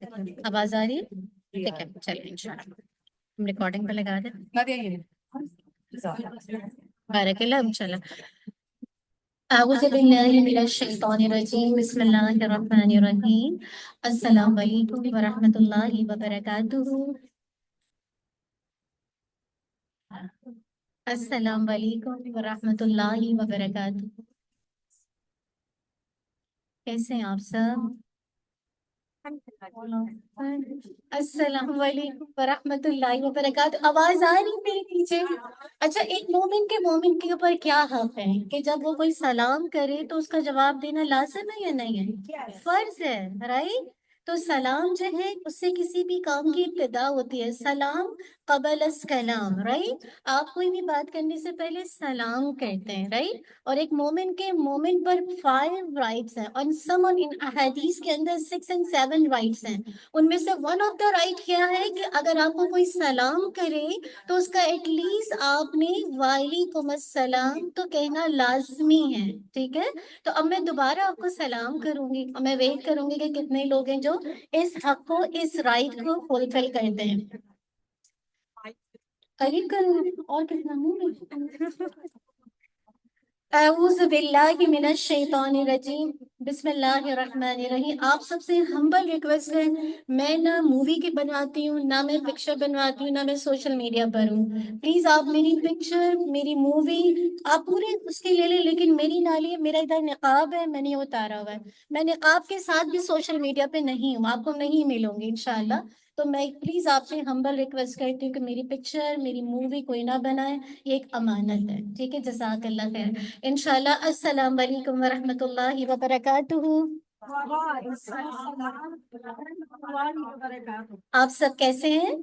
آواز آ رہی ہے؟ ٹھیک ہے، چلیے انشاءاللہ ہم ریکارڈنگ پہ لگا دیں. بارک اللہ انشاءاللہ. اعوذ باللہ من الشیطان الرجیم، بسم اللہ الرحمن الرحیم. السلام علیکم ورحمۃ اللہ وبرکاتہ. السلام علیکم ورحمۃ اللہ وبرکاتہ. کیسے ہیں آپ سب؟ السلام علیکم ورحمۃ اللہ وبرکاتہ. آواز آ رہی میرے پیچھے؟ اچھا، ایک مومن کے اوپر کیا حق ہے کہ جب وہ کوئی سلام کرے تو اس کا جواب دینا لازم ہے یا نہیں ہے؟ فرض ہے، رائٹ؟ تو سلام جو ہے اس سے کسی بھی کام کی ابتدا ہوتی ہے. سلام قبل از کلام، رائٹ؟ آپ کوئی بھی بات کرنے سے پہلے سلام کہتے ہیں، رائٹ؟ اور ایک مومن پر 5 رائٹس ہیں، اور سم ان احادیث کے اندر 6 and 7 رائٹس ہیں. ان میں سے ون آف دا رائٹ کیا ہے کہ اگر آپ کو کوئی سلام کرے تو اس کا ایٹ لیسٹ آپ نے وعلیکم السلام تو کہنا لازمی ہے. ٹھیک ہے، تو اب میں دوبارہ آپ کو سلام کروں گی اور میں ویٹ کروں گی کہ کتنے لوگ ہیں جو اس حق کو، اس رائٹ کو فلفل کرتے ہیں. قریب کروں اور کتنا منہ اعوذ باللہ من الشیطان الرجیم، بسم اللہ الرحمن الرحیم. آپ سب سے ہمبل ریکویسٹ ہے، میں نہ مووی کی بناتی ہوں، نہ میں پکچر بنواتی ہوں، نہ میں سوشل میڈیا پر ہوں. پلیز آپ میری پکچر، میری مووی آپ پورے اس کی لے لیں، لیکن میری نہ لیے. میرا ادھر نقاب ہے، میں نے اتارا ہوا ہے. میں نقاب کے ساتھ بھی سوشل میڈیا پہ نہیں ہوں، آپ کو نہیں ملوں گی انشاءاللہ. تو میں پلیز آپ سے ہمبل ریکویسٹ کرتی ہوں کہ میری پکچر، میری مووی کوئی نہ بنائے. یہ ایک امانت ہے. ٹھیک ہے، جزاک اللہ خیر. انشاءاللہ. السلام علیکم ورحمۃ اللہ وبرکاتہ. آپ سب کیسے ہیں؟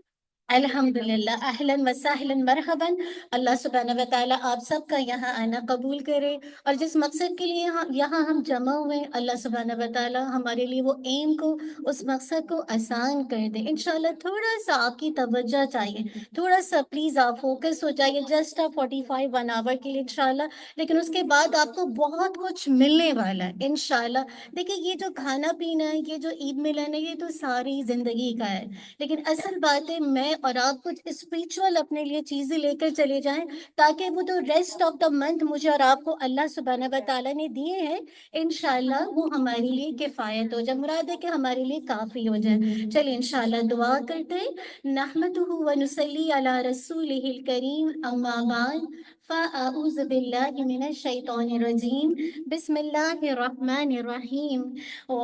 الحمدللہ، اہلاً و سہلاً مرحباً. اللہ سبحانہ و تعالیٰ آپ سب کا یہاں آنا قبول کرے، اور جس مقصد کے لیے یہاں ہم جمع ہوئے ہیں، اللہ سبحانہ و تعالیٰ ہمارے لیے وہ ایم کو، اس مقصد کو آسان کر دے. انشاءاللہ تھوڑا سا آپ کی توجہ چاہیے، تھوڑا سا پلیز آپ فوکس ہو جائیے، جسٹ 45 1 آور کے لیے انشاءاللہ. لیکن اس کے بعد آپ کو بہت کچھ ملنے والا ہے انشاءاللہ. دیکھیں، یہ جو کھانا پینا ہے، یہ جو عید ملن ہے، یہ تو ساری زندگی کا ہے. لیکن اصل بات ہے میں اور آپ کچھ اسپریچول اپنے لیے چیزیں لے کر چلے جائیں، تاکہ وہ جو ریسٹ آف دا منتھ مجھے اور آپ کو اللہ سبحانہ و تعالیٰ نے دیے ہیں، انشاءاللہ وہ ہمارے لیے کفایت ہو جائے. مراد ہے کہ ہمارے لیے کافی ہو جائے. چلیے انشاءاللہ دعا کرتے ہیں. نحمدہ ونصلی علی رسولہ الکریم، اما بعد فاعوذ باللہ من الشیطان الرجیم، بسم اللہ الرحمن الرحیم.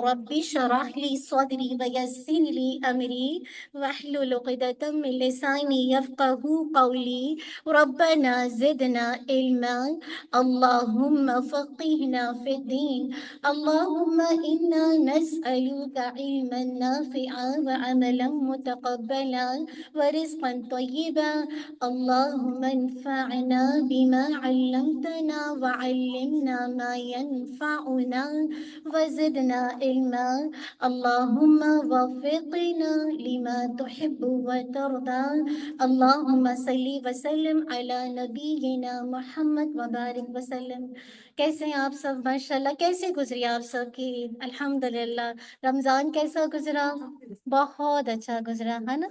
رب اشرح لی صدری ویسر لی امری واحلل عقدۃ من لسانی یفقہوا قولی. ربنا زدنا علما، اللہم فقہنا فی الدین، اللہم انا نسألک علما نافعا وعملا متقبلا ورزقا طیبا. اللہم انفعنا بما علمتنا وعلمنا ما ينفعنا وزدنا علما. اللہم وفقنا لما تحب وترضى. اللہم صلی وسلم علی نبینا محمد وبارک وسلم. کیسے ہیں آپ سب؟ ماشاءاللہ. کیسے گزری آپ سب کی عید؟ الحمدللہ. رمضان کیسا گزرا؟ بہت اچھا گزرا ہے نا؟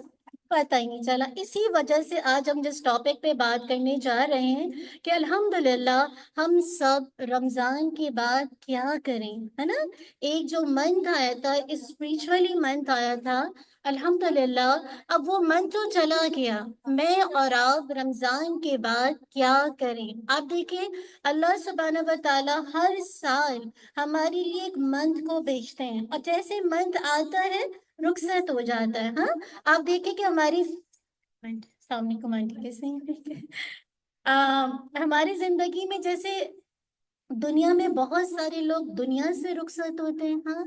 پتہ ہی نہیں چلا. اسی وجہ سے آج ہم جس ٹاپک پہ بات کرنے جا رہے ہیں کہ الحمدللہ ہم سب رمضان کے بعد کیا کریں، ہے نا؟ ایک جو منتھ آیا تھا، اسپریچولی منتھ آیا تھا، الحمدللہ. اب وہ منتھ تو چلا گیا، میں اور آپ رمضان کے بعد کیا کریں؟ آپ دیکھیں، اللہ سبحانہ و تعالیٰ ہر سال ہمارے لیے ایک منتھ کو بھیجتے ہیں، اور جیسے منتھ آتا ہے رخصت ہو جاتا ہے. ہاں، آپ دیکھیں کہ ہماری السلام علیکم آنٹی، کیسے ہیں؟ ہماری زندگی میں جیسے دنیا میں بہت سارے لوگ دنیا سے رخصت ہوتے ہیں. ہاں،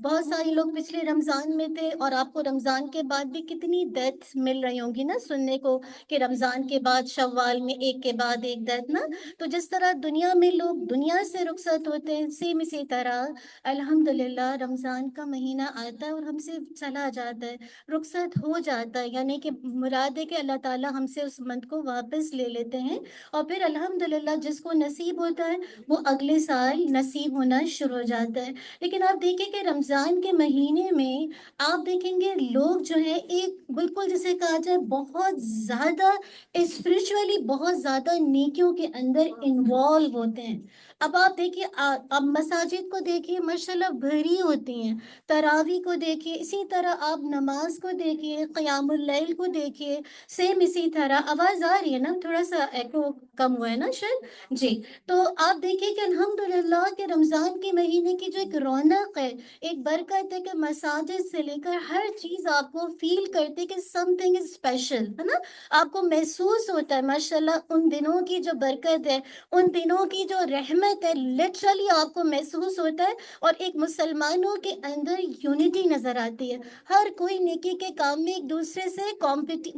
بہت سارے لوگ پچھلے رمضان میں تھے، اور آپ کو رمضان کے بعد بھی کتنی ڈیتھ مل رہی ہوں گی نا سننے کو، کہ رمضان کے بعد شوال میں ایک کے بعد ایک ڈیتھ نا. تو جس طرح دنیا میں لوگ دنیا سے رخصت ہوتے ہیں، سیم اسی طرح الحمدللہ رمضان کا مہینہ آتا ہے اور ہم سے چلا جاتا ہے، رخصت ہو جاتا ہے. یعنی کہ مراد ہے کہ اللہ تعالیٰ ہم سے اس منتھ کو واپس لے لیتے ہیں، اور پھر الحمدللہ جس کو نصیب ہوتا ہے وہ اگلے سال نصیب ہونا شروع ہو جاتا ہے۔ لیکن آپ دیکھیں کہ رمضان کے مہینے میں آپ دیکھیں گے لوگ جو ہے ایک بالکل جسے کہا جائے بہت زیادہ اسپرچولی بہت زیادہ نیکیوں کے اندر انوالو ہوتے ہیں۔ اب آپ دیکھیے اب مساجد کو دیکھیے ماشاءاللہ بھری ہوتی ہیں، تراویح کو دیکھیے، اسی طرح آپ نماز کو دیکھیے، قیام اللیل کو دیکھیے، سیم اسی طرح۔ آواز آ رہی ہے نا؟ تھوڑا سا ایکو کم ہوا ہے نا شاید جی۔ تو آپ دیکھیں کہ الحمدللہ کہ رمضان کے مہینے کی جو ایک رونق ہے، ایک برکت ہے کہ مساجد سے لے کر ہر چیز آپ کو فیل کرتے کہ سم تھنگ از اسپیشل، ہے نا؟ آپ کو محسوس ہوتا ہے ماشاءاللہ ان دنوں کی جو برکت ہے، ان دنوں کی جو رحمت ہے، لٹرلی آپ کو محسوس ہوتا ہے۔ اور ایک مسلمانوں کے اندر یونٹی نظر آتی ہے، ہر کوئی نیکی کے کام میں ایک دوسرے سے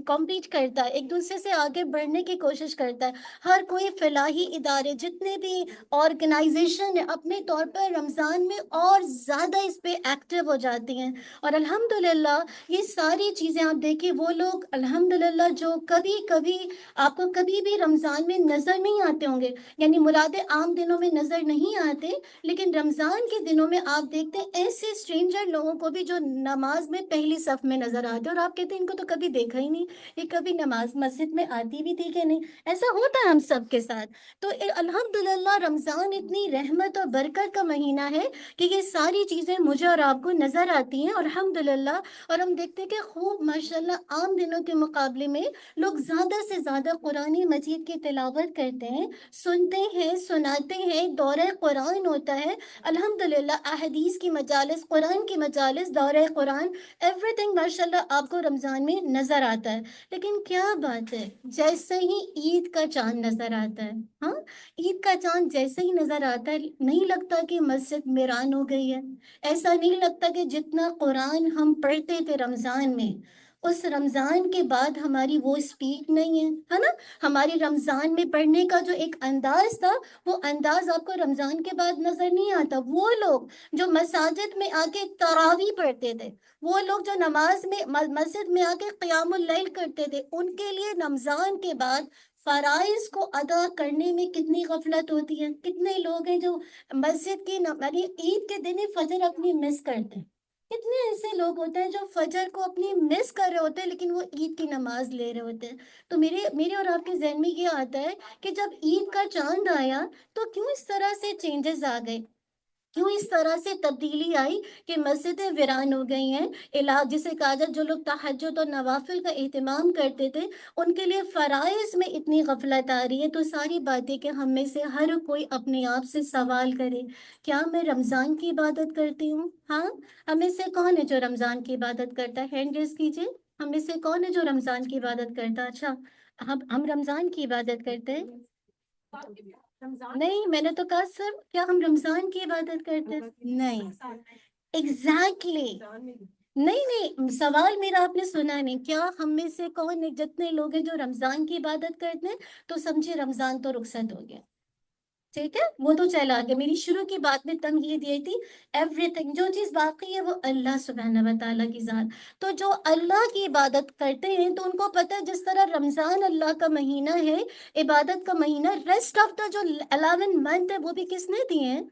کمپیٹ کرتا ہے، ایک دوسرے سے آگے بڑھنے کی کوشش کرتا ہے۔ ہر کوئی فلاحی ادارے جتنے بھی آرگنائزیشن ہے اپنے طور پر رمضان میں اور زیادہ اس پہ ایکٹیو ہو جاتی ہیں۔ اور الحمدللہ یہ ساری چیزیں آپ دیکھیں، وہ لوگ الحمدللہ جو کبھی کبھی آپ کو کبھی بھی رمضان میں نظر نہیں آتے ہوں گے، یعنی مراد عام دنوں میں نظر نہیں آتے، لیکن رمضان کے دنوں میں آپ دیکھتے ہیں ایسے اسٹرینجر لوگوں کو بھی جو نماز میں پہلی صف میں نظر آتے ہیں، اور آپ کہتے ہیں ان کو تو کبھی دیکھا ہی نہیں، یہ کبھی نماز مسجد میں آتی بھی تھی کہ نہیں؟ ایسا ہوتا ہے ہم سب کے ساتھ۔ تو الحمدللہ رمضان اتنی رحمت اور برکت کا مہینہ ہے کہ یہ ساری چیزیں مجھے اور آپ کو نظر آتی ہیں، اور الحمدللہ۔ اور ہم دیکھتے ہیں کہ خوب ماشاءاللہ عام دنوں کے مقابلے میں لوگ زیادہ سے زیادہ قرآن مجید کی تلاوت کرتے ہیں، سنتے ہیں، سناتے ہیں، دورہ قرآن ہوتا ہے الحمدللہ، احادیث کی مجالس، قرآن کی مجالس، دورہ قرآن، ایوری تھنگ ماشاءاللہ آپ کو رمضان میں نظر آتا ہے۔ لیکن کیا بات ہے، جیسے ہی عید کا چاند نظر آتا ہے، ہاں عید کا چاند جیسے ہی نظر آتا ہے نہیں لگتا کہ مسجد ویران ہو گئی ہے، ایسا نہیں لگتا کہ جتنا قرآن ہم پڑھتے تھے رمضان میں، اس رمضان کے بعد ہماری وہ اسپیڈ نہیں ہے نا؟ ہماری رمضان میں پڑھنے کا جو ایک انداز تھا، وہ انداز آپ کو رمضان کے بعد نظر نہیں آتا۔ وہ لوگ جو مساجد میں آ کے تراویح پڑھتے تھے، وہ لوگ جو نماز میں مسجد میں آ کے قیام اللیل کرتے تھے، ان کے لیے رمضان کے بعد فرائض کو ادا کرنے میں کتنی غفلت ہوتی ہے۔ کتنے لوگ ہیں جو مسجد کی یعنی عید کے دن ہی فجر اپنی مس کرتے ہیں، کتنے ایسے لوگ ہوتے ہیں جو فجر کو اپنی مس کر رہے ہوتے ہیں لیکن وہ عید کی نماز لے رہے ہوتے ہیں۔ تو میرے اور آپ کے ذہن میں یہ آتا ہے کہ جب عید کا چاند آیا تو کیوں اس طرح سے چینجز آ گئے، کیوں اس طرح سے تبدیلی آئی کہ مسجدیں ویران ہو گئی ہیں؟ جسے کہا جائے جو لوگ تہجد اور نوافل کا اہتمام کرتے تھے ان کے لیے فرائض میں اتنی غفلت آ رہی ہے۔ تو ساری باتیں کہ ہم میں سے ہر کوئی اپنے آپ سے سوال کرے، کیا میں رمضان کی عبادت کرتی ہوں؟ ہاں، ہم میں سے کون ہے جو رمضان کی عبادت کرتا ہے؟ ہینڈ ریز کیجیے۔ ہم میں سے کون ہے جو رمضان کی عبادت کرتا ہے؟ اچھا، ہم رمضان کی عبادت کرتے ہیں؟ نہیں، میں نے تو کہا سر کیا ہم رمضان کی عبادت کرتے ہیں؟ نہیں، ایگزیکٹلی نہیں نہیں، سوال میرا آپ نے سنا نہیں۔ کیا ہم میں سے کون ہے جتنے لوگ ہیں جو رمضان کی عبادت کرتے ہیں؟ تو سمجھے رمضان تو رخصت ہو گیا، ٹھیک ہے، وہ تو چلا گیا۔ میری شروع کی بات میں تمہید یہ تھی، ایوری تھنگ جو چیز باقی ہے وہ اللہ سبحانہ و تعالیٰ کی ذات۔ تو جو اللہ کی عبادت کرتے ہیں تو ان کو پتہ ہے جس طرح رمضان اللہ کا مہینہ ہے، عبادت کا مہینہ، ریسٹ آف دا جو 11 منتھ ہے وہ بھی کس نے دیے ہیں؟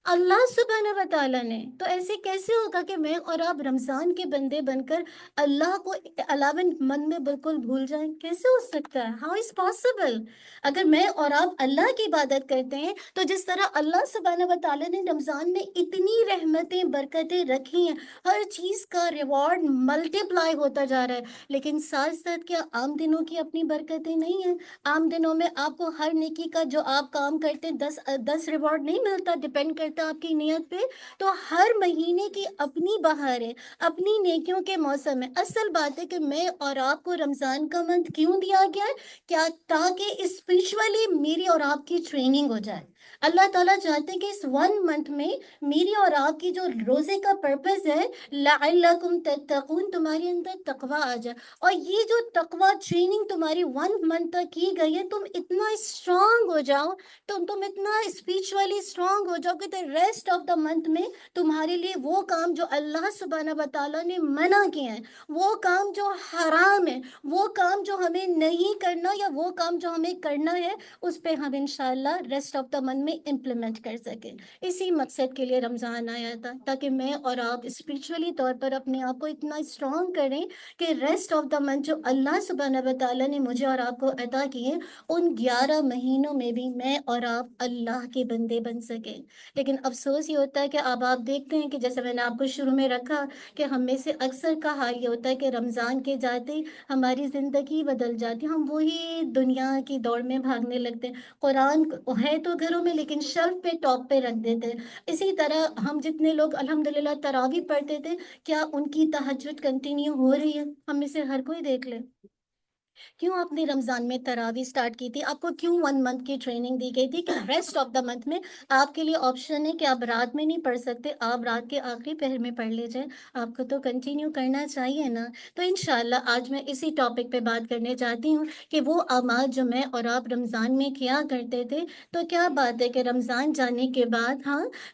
اللہ سبحانہ و تعالیٰ نے۔ تو ایسے کیسے ہوگا کہ میں اور آپ رمضان کے بندے بن کر اللہ کو 11 من میں بالکل بھول جائیں؟ کیسے ہو سکتا ہے؟ How is possible? اگر میں اور آپ اللہ کی عبادت کرتے ہیں تو جس طرح اللہ سبحانہ و تعالیٰ نے رمضان میں اتنی رحمتیں برکتیں رکھی ہیں، ہر چیز کا ریوارڈ ملٹی پلائی ہوتا جا رہا ہے، لیکن ساتھ ساتھ کیا عام دنوں کی اپنی برکتیں نہیں ہیں؟ عام دنوں میں آپ کو ہر نیکی کا جو آپ کام کرتے ہیں 10 ریوارڈ نہیں ملتا، ڈپینڈ کرتا آپ کی نیت پہ۔ تو ہر مہینے کی اپنی بہار ہے، اپنی نیکیوں کے موسم ہے۔ اصل بات ہے کہ میں اور آپ کو رمضان کا منتھ کیوں دیا گیا ہے؟ کیا تاکہ اسپرچولی میری اور آپ کی ٹریننگ ہو جائے۔ اللہ تعالیٰ چاہتے ہیں کہ اس 1 منتھ میں میری اور آپ کی جو روزے کا پرپز ہے، لعلکم تتقون، تمہارے اندر تقوی آ جائے۔ اور یہ جو تقوی ٹریننگ تمہاری 1 منتھ تک کی گئی ہے، تم اتنا اسٹرانگ ہو جاؤ، تم اتنا اسپرچولی اسٹرانگ ہو جاؤ کہ ریسٹ آف دا منتھ میں تمہارے لیے وہ کام جو اللہ سبحانہ و تعالیٰ نے منع کیے ہیں، وہ کام جو حرام ہے، وہ کام جو ہمیں نہیں کرنا، یا وہ کام جو ہمیں کرنا ہے، اس پہ ہم انشاءاللہ ریسٹ آف دا منتھ میں امپلیمنٹ کر سکیں. اسی مقصد کے لیے رمضان آیا تھا، تاکہ میں اور آپ اسپریچولی طور پر اپنے آپ کو اتنا اسٹرانگ کریں کہ ریسٹ آف دا منتھ جو اللہ سبحانہ و تعالیٰ نے مجھے اور آپ کو عطا کیے، ان 11 مہینوں میں بھی میں اور آپ اللہ کے بندے بن سکیں. لیکن افسوس یہ ہوتا ہے کہ اب آپ دیکھتے ہیں کہ جیسے میں نے آپ کو شروع میں رکھا کہ ہم میں سے اکثر کا حال یہ ہوتا ہے کہ رمضان کے جاتے ہی ہماری زندگی بدل جاتی ہے، ہم وہی دنیا کی دوڑ میں بھاگنے لگتے ہیں. قرآن ہے تو گھروں میں لیکن شیلف پہ ٹاپ پہ رکھ دیتے ہیں. اسی طرح ہم جتنے لوگ الحمدللہ تراویح پڑھتے تھے، کیا ان کی تہجد کنٹینیو ہو رہی ہے؟ ہم میں سے ہر کوئی دیکھ لے. کیوں آپ نے رمضان میں تراویح سٹارٹ کی تھی؟ آپ کو کیوں 1 منتھ کی ٹریننگ دی گئی تھی کہ ریسٹ آف دا منتھ میں آپ کے لیے آپشن ہے کہ آپ رات میں نہیں پڑھ سکتے، آپ رات کے آخری پہر میں پڑھ لے جائیں؟ آپ کو تو کنٹینیو کرنا چاہیے نا. تو انشاءاللہ آج میں اسی ٹاپک پہ بات کرنے چاہتی ہوں کہ وہ اعمال جو میں اور آپ رمضان میں کیا کرتے تھے، تو کیا بات ہے کہ رمضان جانے کے بعد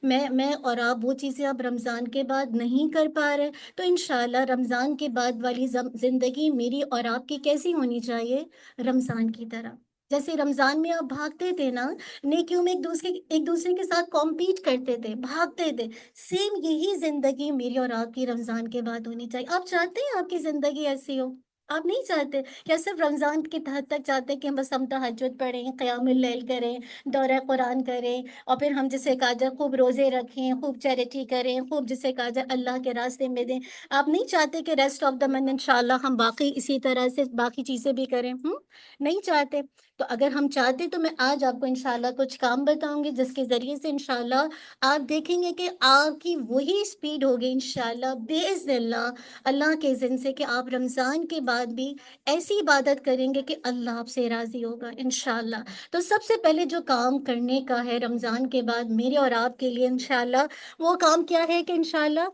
میں اور آپ وہ چیزیں اب رمضان کے بعد نہیں کر پا رہے. تو انشاءاللہ رمضان کے بعد والی زندگی میری اور آپ کی کیسی ہونی چاہیے؟ رمضان کی طرح. جیسے رمضان میں آپ بھاگتے تھے نا، نیکیوں میں ایک دوسرے کے ساتھ کمپیٹ کرتے تھے، بھاگتے تھے، سیم یہی زندگی میری اور آپ کی رمضان کے بعد ہونی چاہیے. آپ چاہتے ہیں آپ کی زندگی ایسی ہو؟ آپ نہیں چاہتے؟ کیا صرف رمضان کے حد تک چاہتے ہیں کہ بس ہم تہجد پڑھیں، قیام اللیل کریں، دورہ قرآن کریں، اور پھر ہم جسے کہا جائے خوب روزے رکھیں، خوب چیریٹی کریں، خوب جسے کہا جائے اللہ کے راستے میں دیں؟ آپ نہیں چاہتے کہ ریسٹ آف دا منتھ انشاءاللہ ہم باقی اسی طرح سے باقی چیزیں بھی کریں؟ نہیں چاہتے. تو اگر ہم چاہتے تو میں آج آپ کو انشاءاللہ کچھ کام بتاؤں گی جس کے ذریعے سے انشاءاللہ آپ دیکھیں گے کہ آپ کی وہی سپیڈ ہوگی انشاءاللہ باذن اللہ، اللہ کے اذن سے، کہ آپ رمضان کے بعد بھی ایسی عبادت کریں گے کہ اللہ آپ سے راضی ہوگا انشاءاللہ. تو سب سے پہلے جو کام کرنے کا ہے رمضان کے بعد میرے اور آپ کے لیے انشاءاللہ، وہ کام کیا ہے کہ انشاءاللہ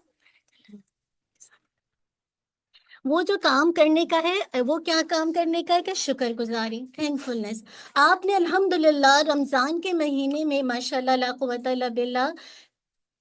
وہ جو کام کرنے کا ہے، وہ کیا کام کرنے کا ہے کہ شکر گزاری، تھینک فلنس. آپ نے الحمدللہ رمضان کے مہینے میں ماشاءاللہ لا قوت الا باللہ،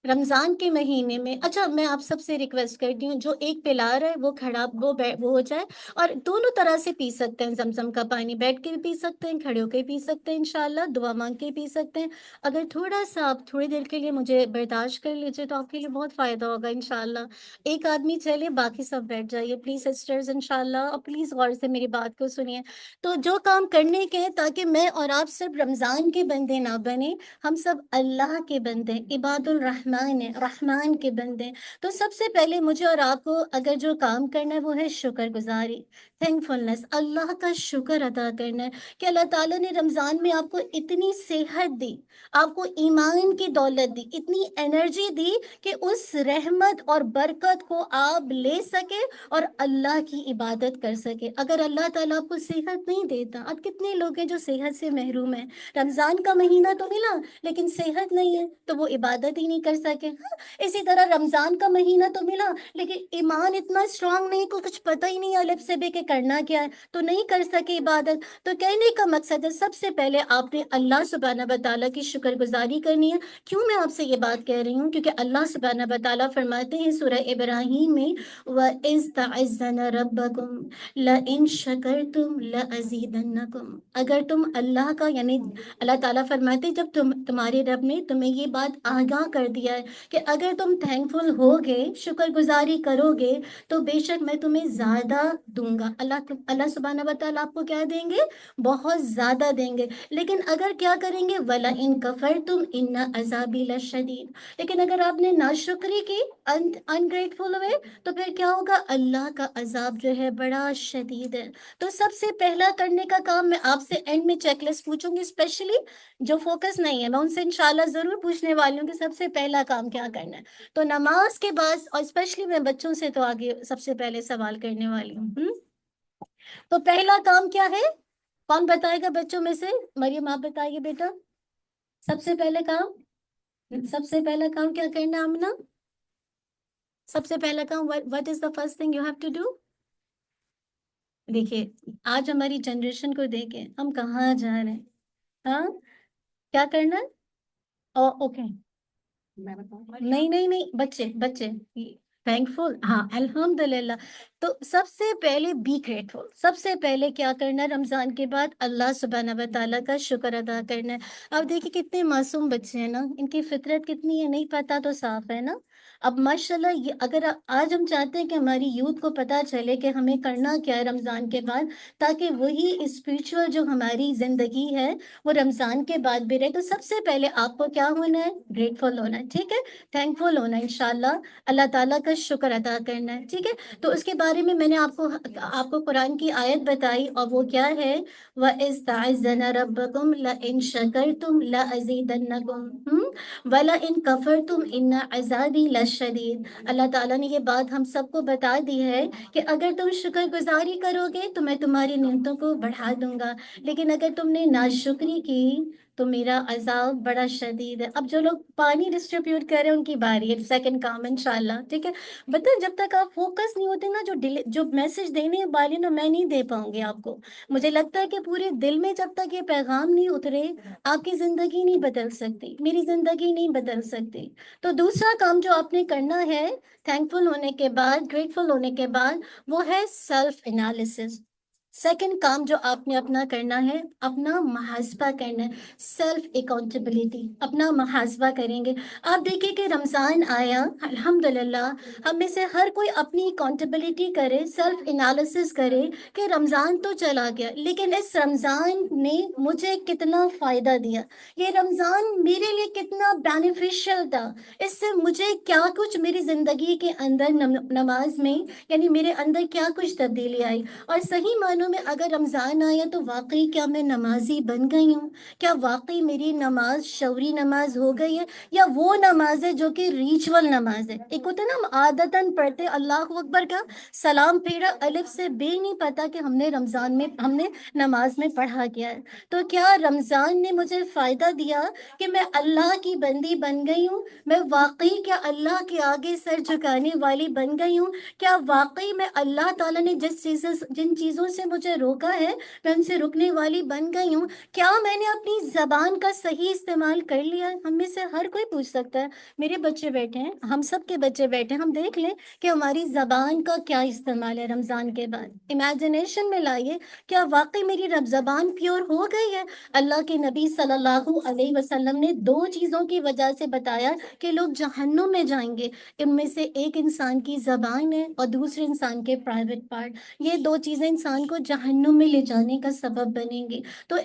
رمضان کے مہینے میں، اچھا میں آپ سب سے ریکویسٹ کرتی ہوں، جو ایک پلار ہے وہ کھڑا وہ ہو جائے، اور دونوں طرح سے پی سکتے ہیں زمزم کا پانی، بیٹھ کے بھی پی سکتے ہیں، کھڑے ہو کے پی سکتے ہیں، انشاءاللہ دعا مانگ کے پی سکتے ہیں. اگر تھوڑا سا آپ تھوڑی دیر کے لیے مجھے برداشت کر لیجیے تو آپ کے لیے بہت فائدہ ہوگا انشاءاللہ. ایک آدمی چلے، باقی سب بیٹھ جائیے پلیز سسٹرز انشاءاللہ، اور پلیز غور سے میری بات کو سنیے. تو جو کام کرنے کے ہیں تاکہ میں اور آپ صرف رمضان کے بندے نہ بنیں، ہم سب اللہ کے بندے، عباد الرحمن رحمان کے بندے. تو سب سے پہلے مجھے اور آپ کو اگر جو کام کرنا ہے وہ ہے شکر گزاری، تھینک فلنس، اللہ کا شکر ادا کرنا ہے کہ اللہ تعالیٰ نے رمضان میں آپ کو اتنی صحت دی، آپ کو ایمان کی دولت دی، اتنی انرجی دی کہ اس رحمت اور برکت کو آپ لے سکے اور اللہ کی عبادت کر سکے. اگر اللہ تعالیٰ آپ کو صحت نہیں دیتا، اب کتنے لوگ ہیں جو صحت سے محروم ہیں، رمضان کا مہینہ تو ملا لیکن صحت نہیں ہے تو وہ عبادت ہی نہیں کر سکے. اسی طرح رمضان کا مہینہ تو ملا لیکن ایمان اتنا اسٹرانگ نہیں، کو کچھ پتہ ہی نہیں الف سے بے کہ کرنا کیا ہے، تو نہیں کر سکے عبادت. تو کہنے کا مقصد ہے سب سے پہلے آپ نے اللہ سبحانہ و تعالیٰ کی شکر گزاری کرنی ہے. کیوں میں آپ سے یہ بات کہہ رہی ہوں؟ کیونکہ اللہ سبحانہ و تعالیٰ فرماتے ہیں سورہ ابراہیم میں، وَإِذْ تَعَزَّنَ رَبَّكُمْ لَإِن شَكَرْتُمْ لَأَزِيدَنَّكُمْ. اگر تم اللہ کا، یعنی اللہ تعالیٰ فرماتے ہیں جب تمہارے رب نے تمہیں یہ بات آگاہ کر دیا ہے کہ اگر تم تھینک فل ہوگے، شکر گزاری کرو گے، تو بے شک میں تمہیں زیادہ دوں گا. اللہ سبحانہ و تعالیٰ آپ کو کیا دیں گے؟ بہت زیادہ دیں گے. لیکن اگر کیا کریں گے؟ وَلَئِن كَفَرْتُمْ إِنَّ عَذَابِي لَشَدِيدٌ. لیکن اگر آپ نے ناشکری کی، انگریٹفل ہوئے، تو پھر کیا ہوگا؟ اللہ کا عذاب جو ہے بڑا شدید ہے. تو سب سے پہلا کرنے کا کام، میں آپ سے اینڈ میں چیک لسٹ پوچھوں گی، اسپیشلی جو فوکس نہیں ہے میں ان سے انشاءاللہ ضرور پوچھنے والی ہوں کہ سب سے پہلا کام کیا کرنا ہے. تو نماز کے بعد، اور اسپیشلی میں بچوں سے تو آگے سب سے پہلے سوال کرنے والی ہوں. تو پہلا کام کیا ہے؟ کون بتائے گا بچوں میں سے؟ مریم آپ بتائیے بیٹا. سب سے پہلے کام، سب سے پہلا کام کیا کرنا آمنہ؟ سب سے پہلا کام what is the first thing you have to do؟ دیکھیے آج ہماری جنریشن کو دیکھیں ہم کہاں جا رہے ہیں. ہاں کیا کرنا ہے؟ اوکے نہیں بچے تھینک فل، ہاں الحمدللہ. تو سب سے پہلے بی گریٹفل، سب سے پہلے کیا کرنا ہے رمضان کے بعد؟ اللہ سبحانہ و تعالیٰ کا شکر ادا کرنا ہے۔ اب دیکھیں کتنے معصوم بچے ہیں نا، ان کی فطرت کتنی ہے نہیں پتا تو صاف ہے نا۔ اب ماشاءاللہ یہ اگر آج ہم چاہتے ہیں کہ ہماری یوتھ کو پتا چلے کہ ہمیں کرنا کیا ہے رمضان کے بعد، تاکہ وہی اسپریچول جو ہماری زندگی ہے وہ رمضان کے بعد بھی رہے، تو سب سے پہلے آپ کو کیا ہونا ہے؟ گریٹفل ہونا ہے، ٹھیک ہے، تھینک فل ہونا ہے، انشاءاللہ اللہ تعالیٰ کا شکر ادا کرنا ہے، ٹھیک ہے۔ تو اس کے بارے میں نے آپ کو قرآن کی آیت بتائی، اور وہ کیا ہے؟ وَإِذْ تَعَذَّنَ رَبَّكُمْ لَئِن شَكَرْتُمْ لَأَزِيدَنَّكُمْ وَلَئِن كَفَرْتُمْ إِنَّ عَذَابِي لَشَدِيدٌ۔ اللہ تعالیٰ نے یہ بات ہم سب کو بتا دی ہے کہ اگر تم شکر گزاری کرو گے تو میں تمہاری نعمتوں کو بڑھا دوں گا، لیکن اگر تم نے ناشکری کی تو میرا عذاب بڑا شدید ہے۔ اب جو لوگ پانی ڈسٹریبیوٹ کر رہے ہیں ان کی باری ہے، سیکنڈ کام انشاءاللہ، ٹھیک ہے۔ بتا جب تک آپ فوکس نہیں ہوتے نا، جو میسج دینے والے نا میں نہیں دے پاؤں گی آپ کو۔ مجھے لگتا ہے کہ پورے دل میں جب تک یہ پیغام نہیں اترے، آپ کی زندگی نہیں بدل سکتی، میری زندگی نہیں بدل سکتی۔ تو دوسرا کام جو آپ نے کرنا ہے تھینکفل ہونے کے بعد، گریٹفل ہونے کے بعد، وہ ہے سیلف انالیسس۔ سیکنڈ کام جو آپ نے اپنا کرنا ہے، اپنا محاسبہ کرنا ہے، سیلف اکاؤنٹیبلٹی، اپنا محاسبہ کریں گے۔ آپ دیکھیں کہ رمضان آیا، الحمدللہ ہم میں سے ہر کوئی اپنی اکاؤنٹیبلٹی کرے، سیلف انالیسس کرے کہ رمضان تو چلا گیا، لیکن اس رمضان نے مجھے کتنا فائدہ دیا، یہ رمضان میرے لیے کتنا بینیفیشل تھا، اس سے مجھے کیا کچھ میری زندگی کے اندر نماز میں یعنی میرے اندر کیا کچھ تبدیلی آئی۔ اور صحیح معنوں میں اگر رمضان آیا تو واقعی کیا میں نمازی بن گئی ہوں؟ کیا واقعی میری نماز شعوری نماز ہو گئی ہے، یا وہ نماز ہے جو کہ ریچول نماز ہے؟ ایک ہوتا ہے نا ہم عادتاً پڑھتے اللہ اکبر کا سلام پھیرا الف سے بے نہیں پتا کہ ہم نے رمضان میں ہم نے نماز میں پڑھا کیا ہے۔ تو کیا رمضان نے مجھے فائدہ دیا کہ میں اللہ کی بندی بن گئی ہوں؟ میں واقعی کیا اللہ کے آگے سر جھکانے والی بن گئی ہوں؟ کیا واقعی میں اللہ تعالیٰ نے جن چیزوں سے مجھے روکا ہے میں ان سے رکنے والی بن گئی ہوں؟ کیا میں نے اپنی زبان کا صحیح استعمال کر لیا؟ ہم میں سے ہر کوئی پوچھ سکتا ہے، میرے بچے بیٹھے ہیں، ہم سب کے بچے بیٹھے ہیں، ہم دیکھ لیں کہ ہماری زبان کا کیا استعمال ہے رمضان کے بعد۔ امیجنیشن میں لائیے، کیا واقعی میری رب زبان پیور ہو گئی ہے؟ اللہ کے نبی صلی اللہ علیہ وسلم نے 2 چیزوں کی وجہ سے بتایا کہ لوگ جہنم میں جائیں گے، ان میں سے ایک انسان کی زبان ہے اور دوسرے انسان کے پرائیویٹ پارٹ۔ یہ 2 چیزیں انسان کو جہنم میں لے جانے کا سبب بنیں گی۔ تو